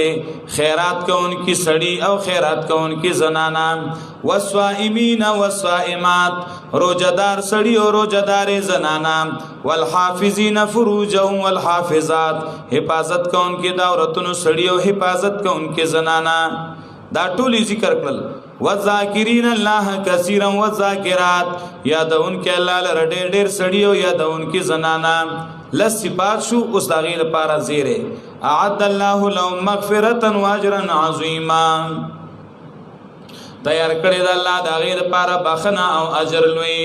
خیرات کون کی سړی او خیرات کون کی زنانا والصائمین والصائمات روزدار سړی او روزدار زنانا والحافظین فروجهم والحافظات حفاظت کون کی داورتونو سړی او حفاظت کون کی زنانا دا ټول ذکر کړل والذاکرین الله کثیرا والذاکرات یادون کې الله لره ډېر ډېر سړی او یادون کې زنانا لس صفات شو اوس دا غیر لپاره زیره اعد الله لهم مغفرة واجرا عظیما تیار کړی دا الله دا غیر لپاره بخنه او اجر لوی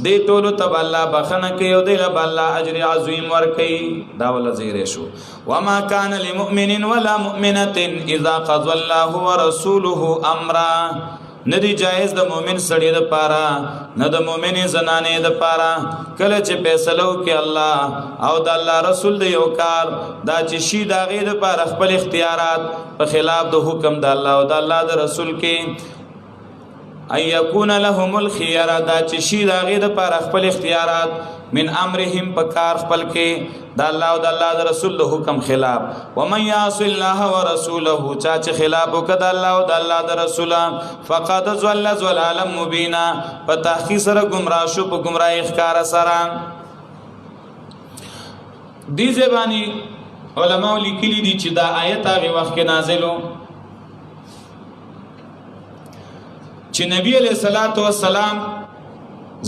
دی ټولو ته الله بخنه کوي او دی له الله اجر عظیم ور کوي دا ول زیره شو وما كان لمؤمن ولا مؤمنه اذا قضى الله ورسوله امرا ندی جایز د مؤمن سړی د پاره نه د مؤمن زنانه د پاره کله چې فیصلو کې الله او د الله رسول د یو کار دا چې شی دا غي د پاره خپل اختیارات په خلاف د حکم د الله او د الله د رسول کې اي يكون لهم الخيار دا چې شي دا غي د پر خپل اختیارات من امرهم پکار خپل کې د الله او د الله د رسول له حکم خلاف ومن يعص الله ورسوله چا چې خلاف وکړ د الله او د الله د رسول فقد ضل ضلالا مبينا په تحقیق سره گمراه شو په گمراهی ښکار سره دي زبانی علماء لیکلي دي چې دا آیت هغه وخت کې نازلو چې نبی علیہ الصلوۃ والسلام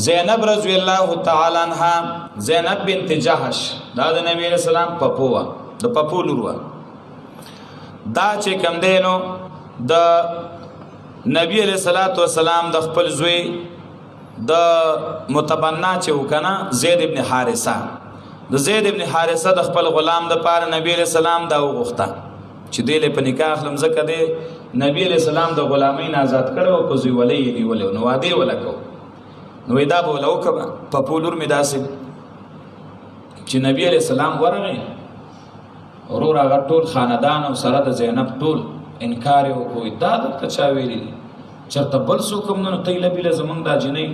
زینب رضی الله تعالی عنها زینب بنت جحش دا د نبی علیہ السلام پپوا د پپو لوروا دا چې کم دینو د نبی علیہ الصلوۃ والسلام د خپل زوی د متبنا چې وکنه زید ابن حارثه د زید ابن حارثه د خپل غلام د پاره نبی علیہ السلام دا وغوښته چې دله په نکاح لم زکه دی نبی علیہ السلام د غلامین آزاد کړو په زوی ولې دی ولې نو واده ولکو نو دا بوله وکړه په پولور می داسې چې نبی علیہ السلام ورغی ورور هغه ټول خاندان او سره د زینب ټول انکار وکوي دا د چا ویلی چرته بل څوک هم نه تیله بیل زمونږ د جنې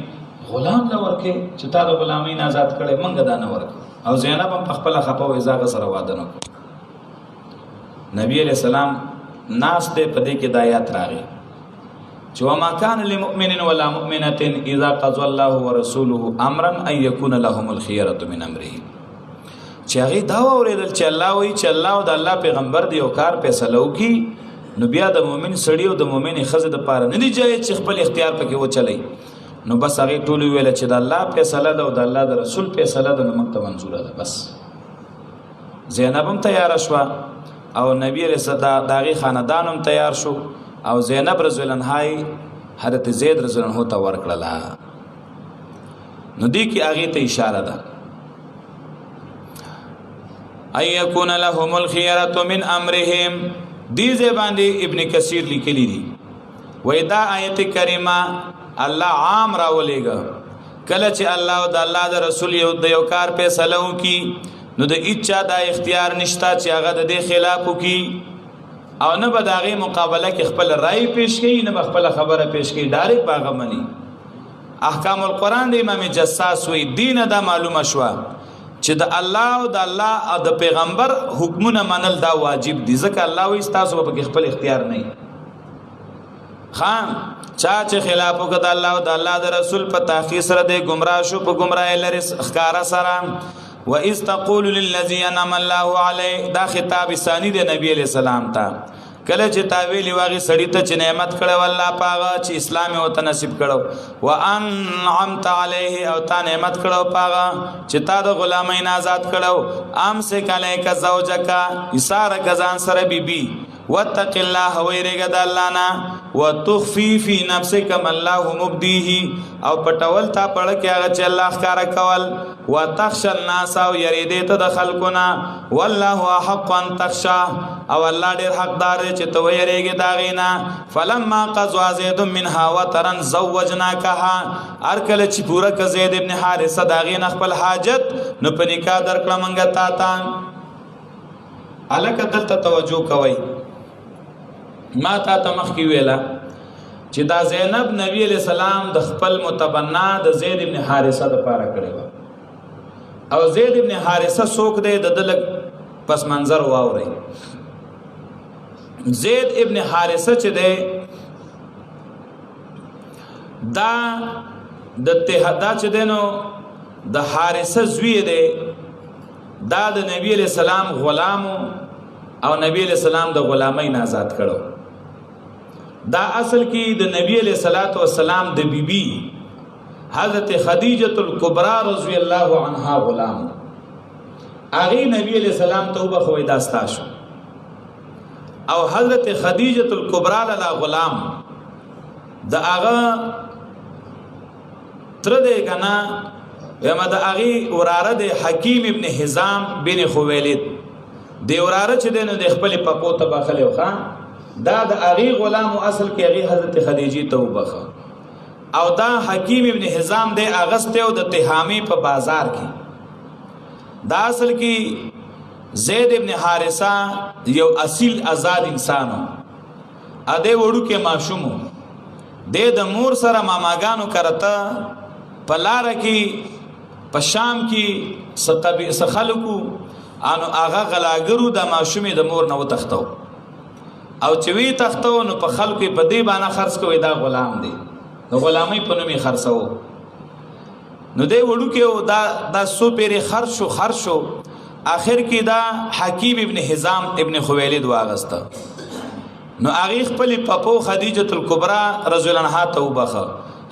غلام لا ورکه چې تا د غلامین آزاد کړي منګ دا نه ورکه او زینب هم په خپل خپه وې زاغه سره واده نه نبی علیہ السلام ناس دې پدې کې د آیات راغی چې وما كان لمؤمن ولا مؤمنه اذا قضى الله ورسوله امرا ان يكون لهم الخيره من امره چې هغه دا اوریدل چې الله وی چې الله او د الله پیغمبر دی او کار فیصله وکي نو بیا د مؤمن سړی او د مؤمن خزه د پاره نه دی جای چې خپل اختیار پکې و چلی نو بس هغه ټول ویل چې د الله فیصله ده او د الله د رسول فیصله ده نو موږ ته منظور ده بس زینب هم تیار شوه او نبی علیہ السلام داغي خاندان هم تیار شو او زینب رضی الله عنها حضرت زید رضی الله عنه ته ورکړه. نو دې کې هغه ته اشاره ده اي يكون لهم الخيرة من امرهم. دې باندې ابن کثیر لیکلی دي وای دا آیت کریمه الله عام راولېګا کله چې الله او د الله د رسول یو کار فیصله وکي نو د اچا دا اختیار نشتا چې هغه د دې خلاف وکي او نه به د هغې مقابله کې خپل رای پیش کوي نه به خپل خبره پیش کوي ډایرکټ به هغه مني. احکام القرآن د امام جساس وی دین دا معلومه شوه چې د الله او د الله او د پیغمبر حکمونه منل دا واجب دي ځکه الله وی ستاسو به خپل اختیار نه خام چا چې خلاف وکړ د الله او د الله د رسول په تحقیق سره د گمراه شو په گمراهی لري ښکارا سره. و اذ تقول للذي انعم الله عليه دا خطاب ثانی د نبی علیہ السلام ته کله چې تاویل واغی سړی ته چې نعمت کړو الله پاغه چې اسلام او ته نصیب کړو وانعمت عليه او تا نعمت کړو پاغه چې تا د غلامین آزاد کړو ام سے کله کا زوجکا اساره غزان سره بیبي واتق الله ويرګه د الله نه وتخفي في نفسك ما الله مبديه او پټول تا پړ کې هغه چې الله ښکارا کول وتخشى الناس او يريد ته د خلقنا والله حق ان تخشى او الله ډېر حقدار چې تو يرګه داغینا. فلما قضى زيد منها وترا زوجناكها ارکل چې پورا ک زید ابن حارثه داغینا خپل حاجت نو په نکاح درکړه منګه تا الک دلته توجه کوي. ما تا تمخ کی ویلا چې دا زینب نبی علیہ السلام د خپل متبنا د زید ابن حارثه د پاره کړی و او زید ابن حارثه څوک دی د دل پس منظر واوري. زید ابن حارثه چې دی دا د تهدا چې دینو د حارثه زوی دی دا د نبی علیہ السلام غلام او نبی علیہ السلام د غلامین آزاد کړو. دا اصل کې د نبی علیہ الصلوۃ والسلام د بیبي حضرت خدیجه الکبرى رضی الله عنها غلام اغه نبی علیہ السلام توبه خو داستا شو او حضرت خدیجه الکبرى لا غلام د اغه تر دې کنا یما د اغه وراره د حکیم ابن حزام بن خویلد دی وراره چې دنه د خپل پپو ته باخلو خان دا د اغي غلام اصل کې اغي حضرت خدیجه توبه او دا حکیم ابن حزام د اغسته او د تهامی په بازار کې دا اصل کې زید ابن حارثه یو اصیل آزاد انسانو اده وړو کې معصوم د مور سره ماماګانو کرتا پلار کې پشام کې سخلکو انو هغه غلاګرو د ماشومې د مور نه وتختو او چې وی تختو نو په خلکو په دی باندې خرڅ کوي دا غلام دی نو غلامي په نومي خرڅو نو دی وړو کې دا سو پیری خرڅو اخر کې دا حکیم ابن حزام ابن خویلد واغسته نو هغه خپل پپو خدیجه الکبرى رضی الله عنها توبه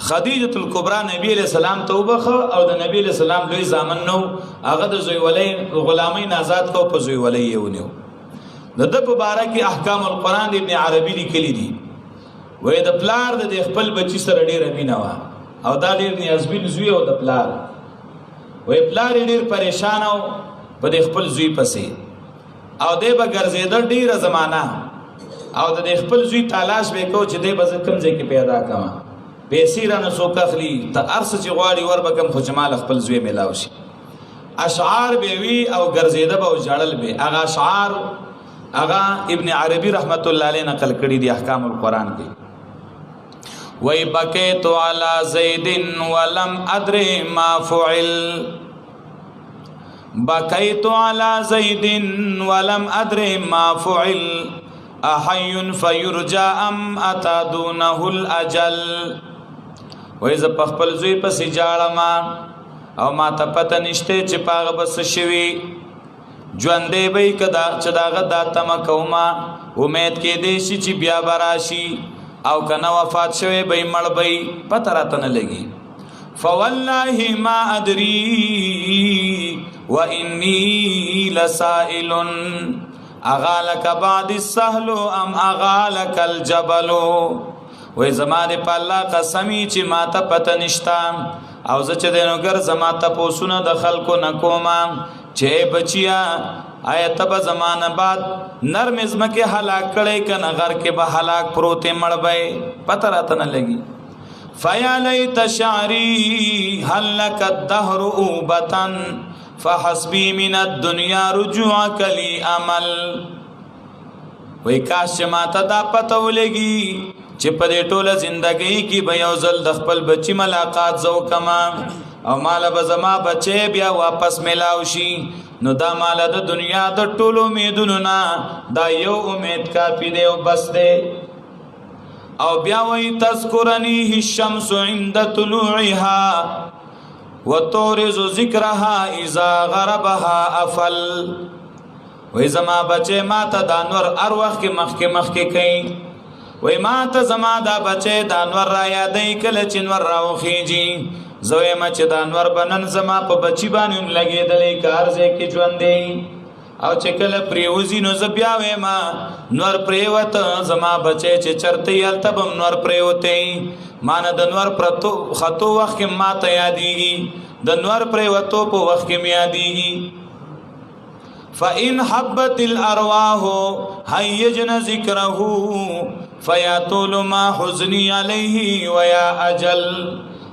خدیجه الکبرى نبی علیہ السلام توبه او د نبی علیہ السلام لوی زامن نو هغه د زوی ولې غلامین آزاد کو په زوی ولې یونیو د مبارک احکام القرآن ابن عربی لیکلی دي وې د پلار د خپل بچی سره ډیر مینا وا او دا ډیر نیازبین زوی او د پلار وې پلار ډیر پریشان او په خپل زوی پسې او د به ګرځیدل ډیره زمانہ او د خپل زوی تلاش وکاو چې د به کم ځای کې پیدا کما پیسې را نسو کخلی ته ارس چې غواړي ور بکم خو جمال خپل زوی ملاو شي اشعار به وی او ګرځیده به او جړل به هغه اشعار هغه ابن عربی رحمت الله علیه نقل کړي دي احکام القرآن کې وای بکیت علی زید ولم ادری ما فعل بکیت علی زید ولم ادری ما فعل احی فیرجا ام اتا دونه الاجل وای ز خپل زوی پسې جاړم او ما ته پته نشته چې پاغه بس شوی ژوندې به کدا چې داغه داتم کوما امید کې دې شي چې بیا براشي او کنه وفات شوی به مړ به پته راته نه لګي فوالله ما ادري واني لسائل اغالک بعد السهل ام اغالک الجبل وای زمانه په الله قسمی چې ما ته پته نشتا او زه چې دینو ګر زما ته پوسونه د خلکو نکوما چې بچیا آیت به زمانه بعد نرم ازمکه هلاک کړي کنه غر کې به هلاک پروته مړبای پته راته نه لګي فیا لیت شعری هل لك الدهر اوبتن فحسبی من الدنیا رجوعک لی عمل وای کاش چې ماته دا پته ولګي چې په دې ټوله زندګۍ کې به یو ځل د خپل بچی ملاقات زو کما او مال به زما بچي بیا واپس ملاو شي نو دا مال د دنیا د ټولو امیدونو نه دا یو امید کافی دی او بس دی او بیا وای تذکرنی الشمس عند طلوعها وتورز ذکرها اذا غربها افل وای زما بچي ما ته د انور ار وخت کې مخکې کوي وای ما ته زما دا بچي د انور را یادې کله چې انور راوخیږي زوی ما چې د انور بنن زما په بچی باندې لګېدلې کار ځکه کې ژوندې او چې کله پریوزی نو ز بیا وې ما نور پریوت زما بچي چې چرته یلته بم نور پریوته مان د نور پرتو خطو وخت کې ما ته یادېږي د نور پریوتو په وخت کې می یادېږي فإن حبت الأرواح هيجن ذكره فيطول ما حزني عليه ويا أجل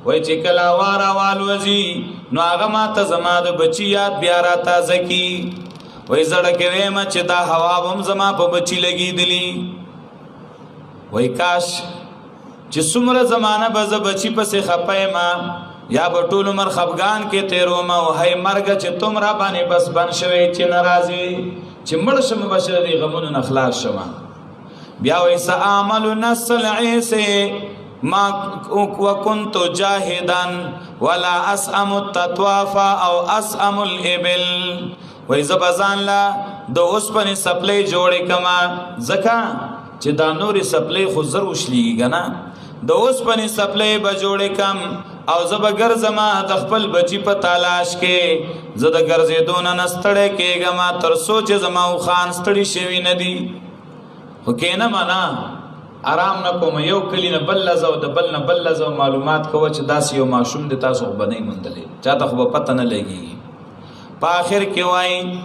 وای چې کلا وارا والوزی نو هغه ما ته زما د بچی یاد بیا را تازه کی وای زړه کې وېم چې دا هوا هم زما په بچی لګېدلی وای کاش چې څومره زمانہ به ز بچی پسې خپای ما یا به ټول عمر خفغان کې تیرو ما وای مرګ چې تم را باندې بس بن شوي چې ناراضي چې مړ شم بشر دی غمونو نخلاص شم بیا وای سامل نسل عیسه ما وكنت جاهدا ولا اسام التطواف او اسام الابل وای زبزان لا د اوسپنې سپلې جوړې کما زکا چې دا نوري سپلې خو زر وشلېږي کنه د اوسپنې سپلې به جوړې کم او زبګر زما د خپل بچی په تلاش کې زه د ګرځېدو نه نستړې کېږم تر سوچ زما او خان ستړي شوی ندی خو کینه معنا آرام نه کوم یو کلی نه بل لزو د بل نه بل لزو معلومات کوه چې داس یو ماشوم د تاسو بنئ مندلې چاته خو پته نه لګي په اخر کې وای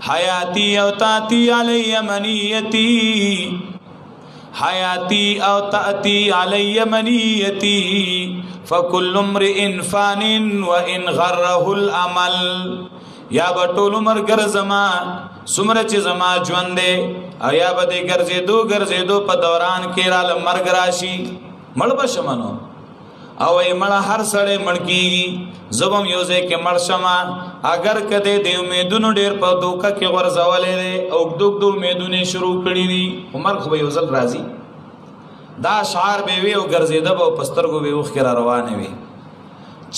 حیاتی او تاتی علی منیتی حیاتی او تاتی علی منیتی فکل امرئ فان وان غره الامل یا بټول عمر ګر زما سمره چې زما ژوند دی او یا به دې ګرځېدو په دوران کې را مرګ راشي مړ بشمنو او ای مړ هر سړی مړ کیږي زبم یوځه کې مړ شمه اگر کده دې امیدونو ډېر په دوکه کې ورزولې او دوک امیدونه شروع کړې دي عمر خو یو ځل راځي دا شعار به وی او ګرځېده به پسترګو به وخ کرا روانه وي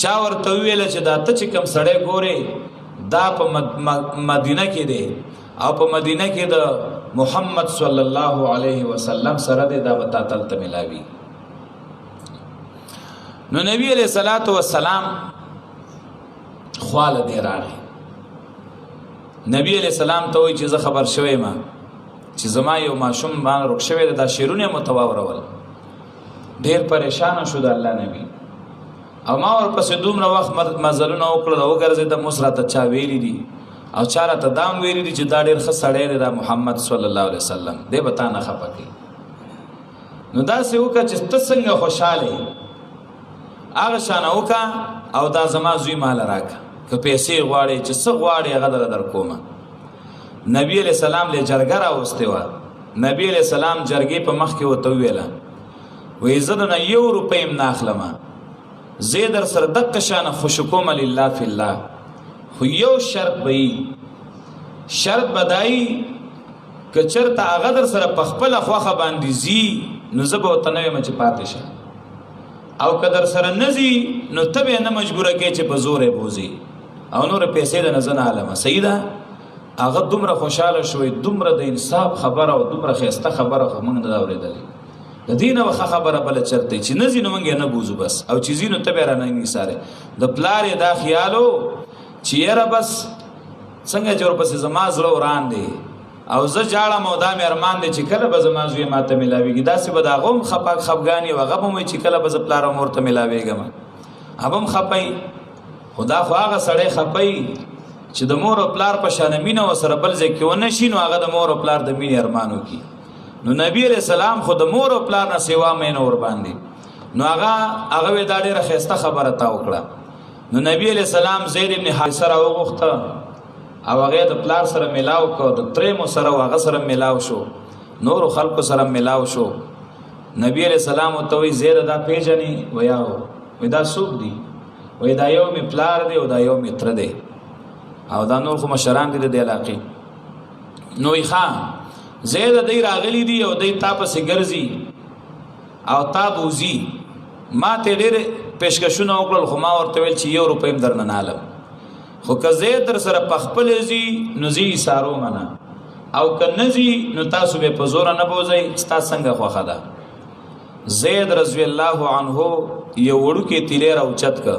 چا ورته ویل چې دا ته چې کم سړی ګوره دا په مدینه کې دی او په مدینه کې د محمد صلی الله علیه وسلم سره دا وتا تل ملاوي نو نبی علیہ الصلوۃ والسلام خواله دی راغی نبی علیہ السلام ته وی چې خبر شوی ما چې زما یو ماشوم باندې رخ شوی دا شیرونه متواورول ډیر پریشان شو د الله نبی او ما ورپسې دومره وخت مزلونه وکړل او ګرځې د مسرات چا ویلی دي او چاره ته دام ویلی دي چې دا ډېر ښه سړی دی دا محمد صلی الله علیه وسلم دی به تا نه خفه کوي نو داسې وکړه چې ته څنګه خوشحاله هغه شانه وکړه او دا زما زوی مال راکړه که پیسې غواړې چې څه غواړې هغه در کومه نبی علیہ السلام له جرګه راوستې وه نبی علیہ السلام جرګې په مخ کې ورته وویله وایي زه نه 1 روپۍ هم نه اخلمه زه در سره دقه شانه خوشو کوم لله فی الله خو یو شرط به شرط بدای که چرته هغه در سره په خپل خوخه باندې زی نو زه به ورته نه یم چې پاتې شه او که در سره نه زی نو ته به نه مجبوره کې چې په زورې بوزي او نور پیسې د نه زه نه علمه صحیح ده هغه دومره خوشحاله شوی دومره د انصاف خبره او دومره ښایسته خبره خو موږ نه ده اورېدلې د دې نه وخه خبره بله چرته چې نه ځي نو موږ یې نه بوزو بس او چې ځي نو ته بیا رانه انګسارې د پلار یې دا خیال و چې یاره بس څنګه چې ورپسې زما زړه وران دی او زه جاړم او دا مې ارمان دی چې کله به زما زوی ماته ملاویږي داسې به د هغه هم خفګانې و هغه به م چې کله به زه پلار او مور ته ملاویږم هغه هم خفئ خو دا خو هغه سړی خفئ چې د مور او پلار په شان مینه ورسره بل ځای کې ونه شي نو هغه د مور او پلار د مینې ارمان وکړي نو نبی علیہ السلام خو د مور او پلار نه سوا مینه ور باندې نو هغه دا ډېره ښایسته خبره تا وکړه نو نبی علیہ السلام زید ابن حارثه راوغوښته او هغه د پلار سره ملاو کو د ترېمو سره هغه سره ملاو شو نور خلکو سره ملاو شو نبی علیہ السلام ته وی زید دا پیژنې ویاو وی دا څوک دی وی دا یو می پلار دی او دا یو می تر دی او دا نور خو مشران دي د علاقې نو یې ښه زید دی راغلی دی او دی تا پسې ګرځي او تا بوزي ما ته ډېرې پیشکشونه وکړل خو ما ورته ویل چې 1 روپۍ هم درنه نه هلم خو که زید در سره پخپل ځي نو زه ایسارو منه او که نه ځي نو تاسو به په زوره نه بوځئ ستا څنګه خوښه ده زید رضی الله عنه یو وړوکی تیلی راوچت که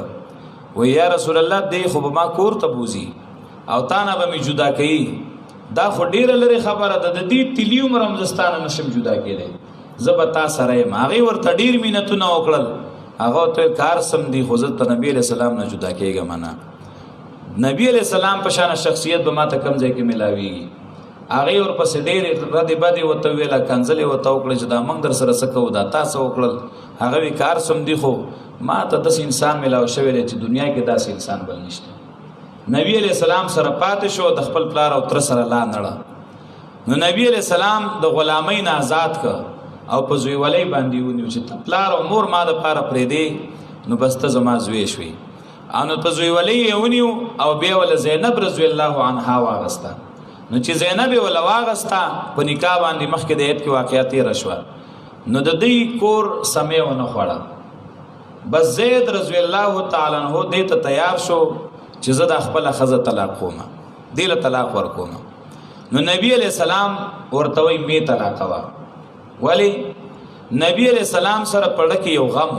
وی یا رسول الله دی خو به ما کور ته بوزي او تا نه به مې جدا کوي دا خو ډیره لري خبره ده د دې تیلی عمر هم زستانه نشم جدا کېدی زه به تا سره یم هغې ورته ډېر مینتونه وکړل هغه ته کار سم دی خو زه ته نبي علیہ السلام نه جدا کېږم نه نبی علیہ السلام په شان شخصیت به ماته کم ځای کې ملاویږي هغې ورپسې ډېرې ردې بدې ورته وویله کنځلې ورته وکړې چې دا موږ در سره څه کوو دا تا څه وکړل هغه وی کار سم دی خو ما ته داسې انسان ملاو شوی دی چې دنیا کې داسې انسان بل نشته نبی علیہ السلام سره پاتې شو د خپل پلار او تره سره لا نړه نو نبی علیہ السلام د غلامۍ نه آزاد که او په زویولۍ باندې ونیو چې پلار او مور ما دپاره پرېږدې نو بس ته زما زوی شوې او نو په زویولۍ یې ونیو او بیا وله زینب رضی الله عنها واغسته نو چې زینب یې وله واغسته په نکاح باندې مخکې د عید کې واقعه تېره شوه نو د دوی کور سمې ونه خوړه بس زید رضی الله تعالی عنه دې ته تیار شو چې زه د خپله ښځه طلاق کوم دې له طلاق ورکوم نو نبی علیہ السلام ورته وایي مې طلاقوه ولې نبی علیہ السلام سره پړه کې یو غم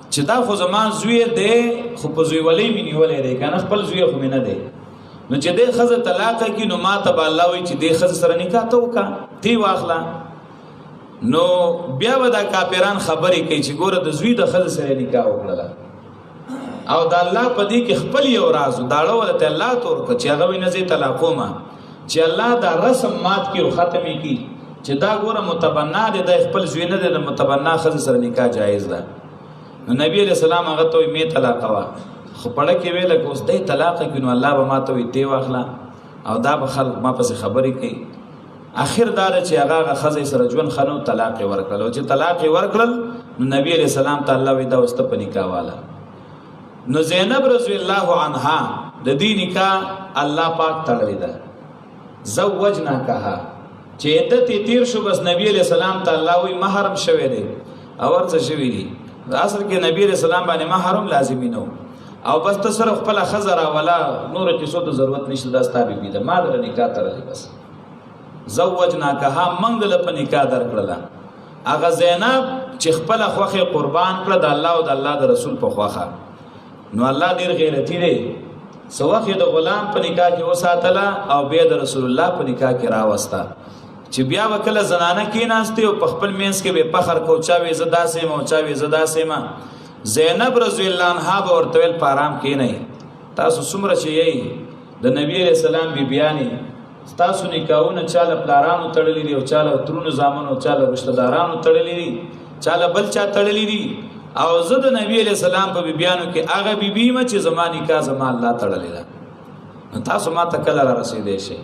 چې دا خو زما زوی دی خو په زویولۍ مې نیولی دی که نه خپل زوی خو مې نه دی نو چې دې ښځه طلاقه کړي نو ما ته به الله وایي چې دې ښځه سره نکاح ته وکړه تی واخله نو بیا به دا کافران خبرې کوي چې ګوره د زوی د ښځې سره نکاح وکړله او د الله په دې کې خپل یو راز داړه ولته الله تور کړه چې هغه وایي نه زه یې طلاقومه چې الله دا رسم مات کړي او ختم یې کړي چې دا ګوره متبنا دی د خپل زوی نه دی د متبنا ښځې سره نکاح جایز ده نو نبی علیہ السلام هغه ته وایي مې طلاقوه خو پړه کې ویله که اوس دی طلاقه کړي نو الله به ما ته وایي دې واخله او دا به خلک ما پسې خبرې کوي اخر دا ده چې هغه ښځې سره ژوند ښه نه طلاق یې ورکړل او چې طلاق یې ورکړل نو نبی علیہ السلام ته الله وایي دا اوس ته په نکاح واله نو زینب رضی الله عنها د دې نکاح الله پاک تړلی ده زوجناکها چې عدت یې تیر شو بس نبی علیہ السلام ته الله وایي محرم شوی دی او ورڅه شوي دي اصل کې نبی علیہ السلام باندې محرم لازمي نه او بس ته صرف خپله ښځه راوله نورو کیسو ته ضرورت نشته دا ستا بیبي ده ما دله نکاح تړلی بس زوجناکها موږ دله په نکاح درکړله هغه زینب چې خپله خوښې قربان کړه د الله او د الله د رسول په خوښه نو الله ډېر غیرتي دی څه وخت د غلام په نکاح کې وساتله او بیا د رسول الله په نکاح کې راوسته چې بیا به کله زنانه کېناستې او په خپل منځ کې به فخر کو چا وی زه داسې یم او چا وی زه داسې یم زینب رضی الله عنها به ورته ویل په ارام کښېنئ تاسو څومره چې یئ د نبي علیہ السلام بیبیانې ستاسو نکاحونه چا له پلارانو تړلي دي او چا له ترونو زامنو چا له رشتهدارانو تړلي دي چا له بل چا تړلي دي او زه د نبی علیہ السلام په بیبیانو کې هغه بیبي یم چې زما نکاح زما الله تړلی ده نو تاسو ما ته کله را رسېدی شئ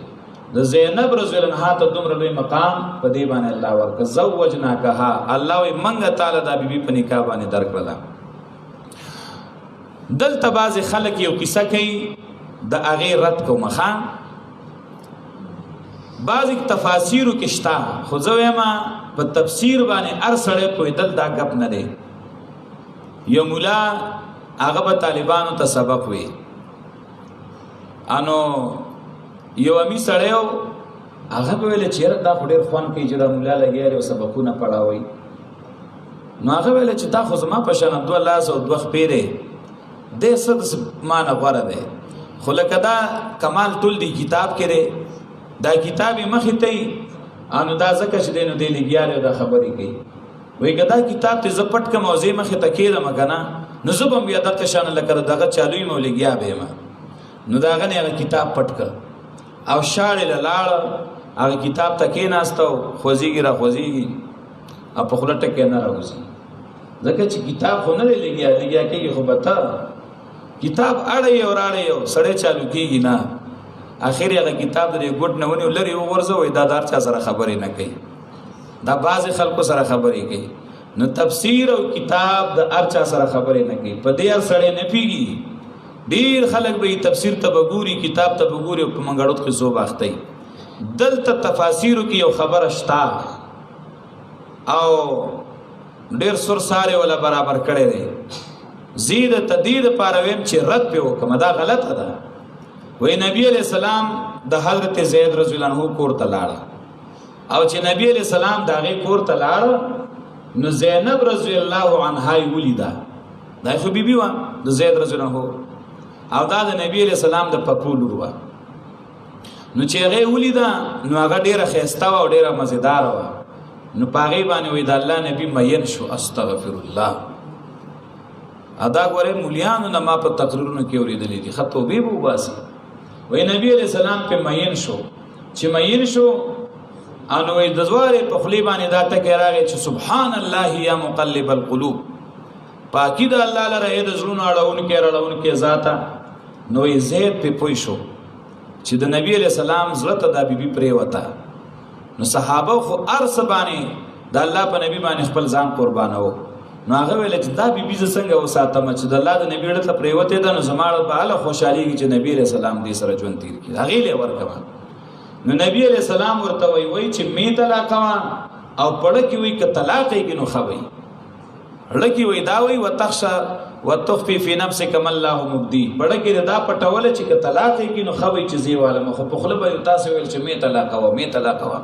د زینب رضی الله عنها ته دومره لوی مقام په دې باندې الله ورکړه زوجناکها الله وایي موږ تاله دا بیبي په نکاح باندې درکړله دلته بعضې خلک یو کیسه کوي د هغې رد کومه ښه بعضې تفاسیرو کې شته خو زه وایم په تفسیر باندې هر سړی پوهېدل دا ګپ نه دی یو مولا هغه به طالبانو ته سبق وی انو یو امی سړی و هغه به ویل چېرې دا خو ډېر خوند کوي چې دا مولا لګیا دی او سبقونه پړاوئ نو هغه ویل چې دا خو زما په شان 2 لاس او 2 خپې دی دې څه ما نه غوره دی خو لکه دا کمال ټول دی کتاب کې دی دا کتاب مخې ته انو دا ځکه چې دینو دی لګیاله دا خبرې کوي وای کدا کتاب ته زپټ کوم او زې مخې ته کېدم کنه نو زبم بیا دغه شان لکه دغه چالوي مو لګیا به ما نو دا غنه هغه کتاب پټ ک او شاړې لاړ هغه کتاب ته کې ناستو خوځيږي را خوځيږي په خلټه کې نه راوځي ځکه چې کتاب خو نه لګیا کېږي خو بتا کتاب اړې او راړې او سړې چالو کېږي نه اخر هغه کتاب دې ګډ نه ونی لري ورځو وای دا دار چا سره خبرې نه کوي دا بعض خلکو سره خبرې کوي نو تفسیر او کتاب د ارچا سره خبرې نه کوي په دې سره نه پیږي ډیر خلک به تفسیر ته بګوري کتاب ته بګوري او په منګړوت کې زو باختي دلته تفاسیر کې یو خبره شتا او ډیر سر ساره ولا برابر کړي دي زید تدید پارویم چې رد په وکم دا غلطه ده وای نبی علیہ السلام د حضرت زید رضی الله عنه کور ته لاړ او چې نبی علیہ السلام دغه کور ته لاړ نو زینب رضی الله عنها ولیدا دا خو بیبي و د زید رضی الله عنه او دا د نبی علیہ السلام د پپول ورو نو چې هغه ولیدا نو هغه ډیره خسته او ډیره مزیدار و نو پاغي باندې وې د الله نبی مین شو استغفر الله ادا غره مولیانو نه ما په تقریرونو کې اوریدلې دي خطو به بو باسي وې نبی علیہ السلام په مین شو چې مین شو انو د زواره په خلی باندې دا ته راغی چې سبحان الله یا مقلب القلوب پاکی د الله لره د زړونو اړهون کې ذاته نو یې زید په پوي شو چې د نبی علیہ السلام زړه ته د بیبي پرې وتا نو صحابه خو ارس باندې د الله په نبی باندې خپل ځان قربانو نو هغه ویل چې دا بیبي څنګه وساتم چې د الله د نبی له پرې وته د نو زماړه په اله خوشحالي چې نبی علیہ السلام دې سره ژوند تیر کړي هغه له ورکما نو نبی علیہ السلام ورته وی چې می طلاق او پړه کې وی ک طلاق کې نو خوي لکه وی دا وی وتخشى وتخفي في نفسك ما الله مبدي پړه کې دا پټول چې ک طلاق کې نو خوي چې زیواله مخ په خپل به تاسو ویل چې می طلاق و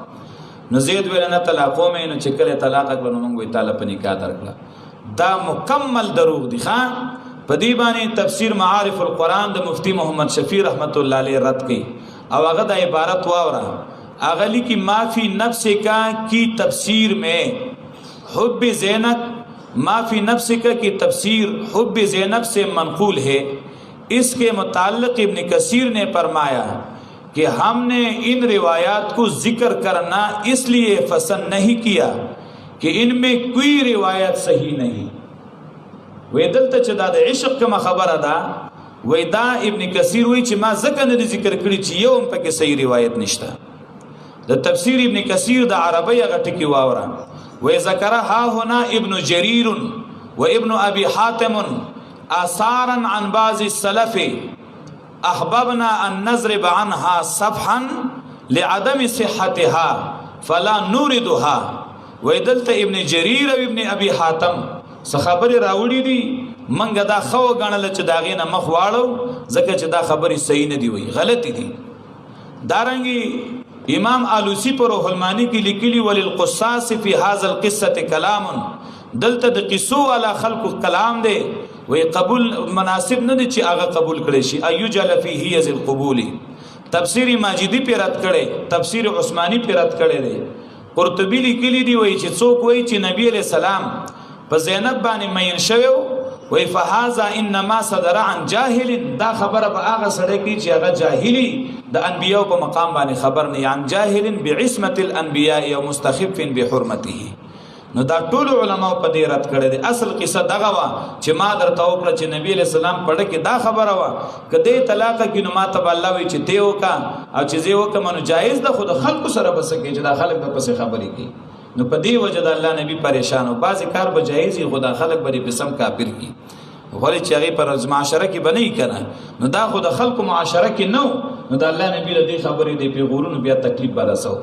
نو زید ویل نه طلاق و مې نو چې کله طلاق کړو موږ وی تعالی په نکاح درکړه دا مکمل دروغ دي خان په دې باندې تفسیر معارف القرآن د مفتی محمد شفیع رحمت الله علیه رد کړي او هغه د عبارت واورا اغلی کی معافی نفس کا کی تفسیر میں حب زینب معافی نفس کا کی تفسیر حب زینب سے منقول ہے اس کے متعلق ابن کثیر نے فرمایا کہ ہم نے ان روایات کو ذکر کرنا اس لیے پسند نہیں کیا کہ ان میں کوئی روایت صحیح نہیں ویدلته چې دا د عشق کما خبره ده وای دا ابن کثیر وای چې ما ځکه نه ذکر کړی چې یو هم پکې صحیح روایت نشته د تفسیر ابن کثیر د عربی هغه ټکی واوره وای ذکر ها هنا ابن جرير و ابن ابي حاتم آثارا عن بعض السلف احببنا ان نضرب عنها صفحا لعدم صحتها فلا نوردها ویدلته ابن جرير او ابن ابي حاتم خبر راوړي دي منګه دا خو غنل چې داغې نه مخ واړو ځکه چې دا خبرې صحیح نه دی وي غلطی دي دارنګي امام آلوسی پر روح المانی کې لیکلي وللقصاص فی هذا القصه کلام دلته د قصو والا خلق کلام دی وی قبول مناسب نه دي چې هغه قبول کړي شي ایجل فیه ذل قبول تفسیر ماجدی پر رد کړي تفسیر عثماني پر رد کړي دی قرطبی لیکلي دی وی چې څوک وی چې نبی علیہ السلام په زینب باندې مین شوو وی فهذا انما صدر عن جاهل دا خبره په هغه سره کې چې هغه جاهلی د انبیاء په مقام باندې خبر نه عن جاهل بعصمه الانبیاء او مستخف بحرمته نو دا ټول علما په دې رد کړي دي اصل قصه دغه وا چې ما درته وکړه چې نبی علیہ السلام پړه کې دا خبره وا کده طلاق کې نو ما ته الله وی چې ته وکا او چې زه وکم نو جایز ده خود خلق سره بس کې چې دا خلق د پسې خبرې کوي نو په دې وجه د الله نبی پریشان او بعضی کار به جایزي خدا خلق بری قسم کافر کی غوړي چې هغه پر معاشره کې بنئ کنه نو دا خود خلق معاشره کې نو د الله نبی له دې خبرې دی پیغورونو بیا تکلیف برسو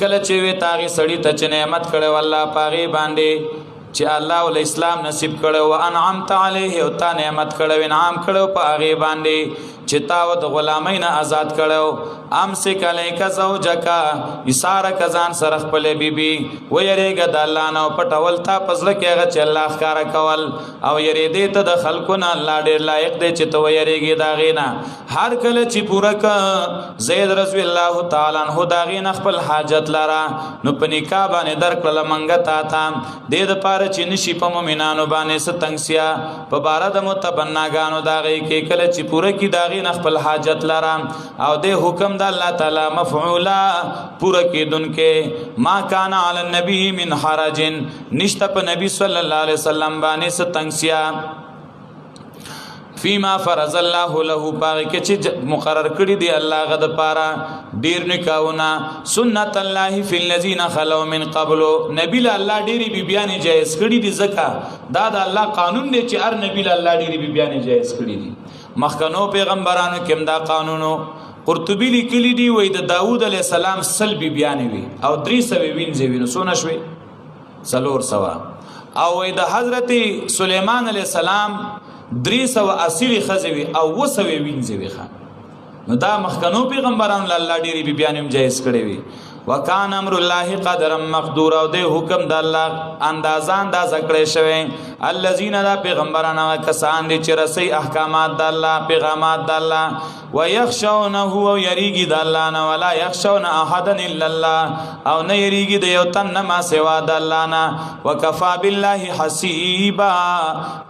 کله چې وی تاغي سړی ته چې نعمت کړو الله پاغي باندې چې الله ول اسلام نصیب کړو او انعمت علیه او تا نعمت کړو انعام کړو پاغي باندې چې تا و د غلامین آزاد کړو امسک علیک زوجک اشاره کزان سره خپل بیبي و یریګه د الله نه پټول تا پزله کې هغه چې الله ښکارا کول او یری دې ته د خلقونه الله ډیر لایق دی چې تو یریږي دا غینا هر کله چې پوره ک زید رضی الله تعالی عنہ دا غینا خپل حاجت لرا نو پنیکا باندې درکړه منګه تا تا دې د پاره چې نشي په مؤمنانو باندې ستنګسیا په بار د متبناګانو دا غي کې کله چې پوره کی دا غینا خپل حاجت لرا او د حکم د الله تعالی مفعولا پوره کیدونکې ما کان علی النبی من حرج نشته په نبی صلی الله علیه وسلم باندې ستنګسیا فيما فرض الله له باغ کې چې مقرر کړی دی الله غد پاره ډیر نکاونا سنت الله فی الذین خلو من قبل نبی الله ډیری بی بیان جایز کړی دی زکا دا د الله قانون دی چې هر نبی الله ډیری بی بیان جایز کړی دی مخکنو پیغمبرانو کې دا قانونو قرطبی لیکلی دی وای د داوود علی السلام سلبی بیان وی او 320 وینو سونه شوي سلور سوا او وای د حضرت سلیمان علی السلام 380 خزوی او 220 وی خان نو دا مخکنو پیغمبرانو الله ډیری بی بیان جایز کړی وی وکان امر الله قدرا مقدور او د حکم د الله اندازان دا ذکر شوی الذين دا پیغمبرانو کسان دي چې رسي احکامات د الله پیغامات د الله ويخشونه او يريږي د الله نه ولا يخشون احد الا الله او نه يريږي د یو تن نه ما سوا د الله نه وكفى بالله حسيبا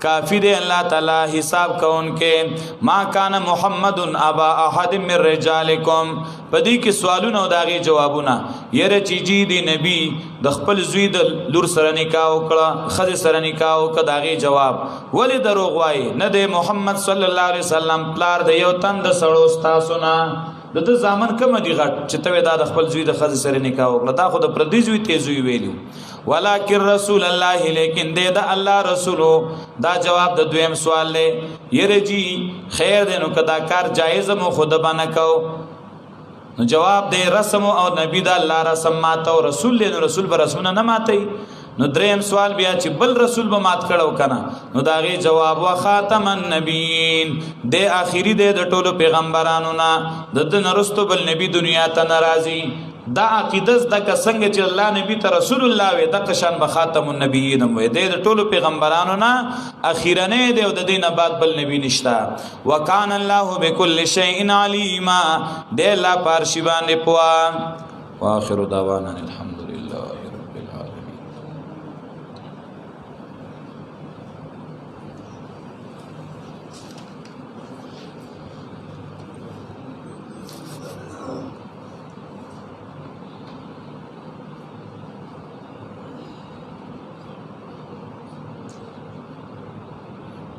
کافی دی الله تعالی حساب کوونکې ما کان محمد ابا احد من رجالکم پدې کې سوالونه او داغي جوابونه یره چیجی دی نبی د خپل زوی د لور سره نکاح وکړه خځه سره نکاح وکړه داغي جواب ولی دروغ وای نه د محمد صلی الله علیه وسلم پلار د یو تن د سړو تاسو نه د ځامن کوم دی غټ چې ته دا د خپل زوی د خځه سره نکاح وکړه دا خو د پردي زوی تیزوی ویلو ولکن رسول الله لیکن د الله رسولو دا جواب د دویم سوال لې یره جی خیر دینو کدا کار جایز مو خود باندې کو نو جواب دی رسم او نبی دا الله رسم ماته او رسول له رسول به رسمونه نه ماتي نو دریم سوال بیا چې بل رسول به مات کړو کنه نو داغي جواب وا خاتم النبیین د اخیری د ټولو پیغمبرانو نه د نرستو بل نبی دنیا ته ناراضي دا عقیده د څنګه چې الله نبی ته رسول الله وي د قشان به خاتم النبیین وي د ټولو پیغمبرانو نه اخیرنه دی او د دینه بعد بل نبی نشتا وکان الله بكل شیء علیما د لا پارشی باندې پوا واخر دعوانا الحمد لله رب العالمین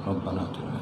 ربنا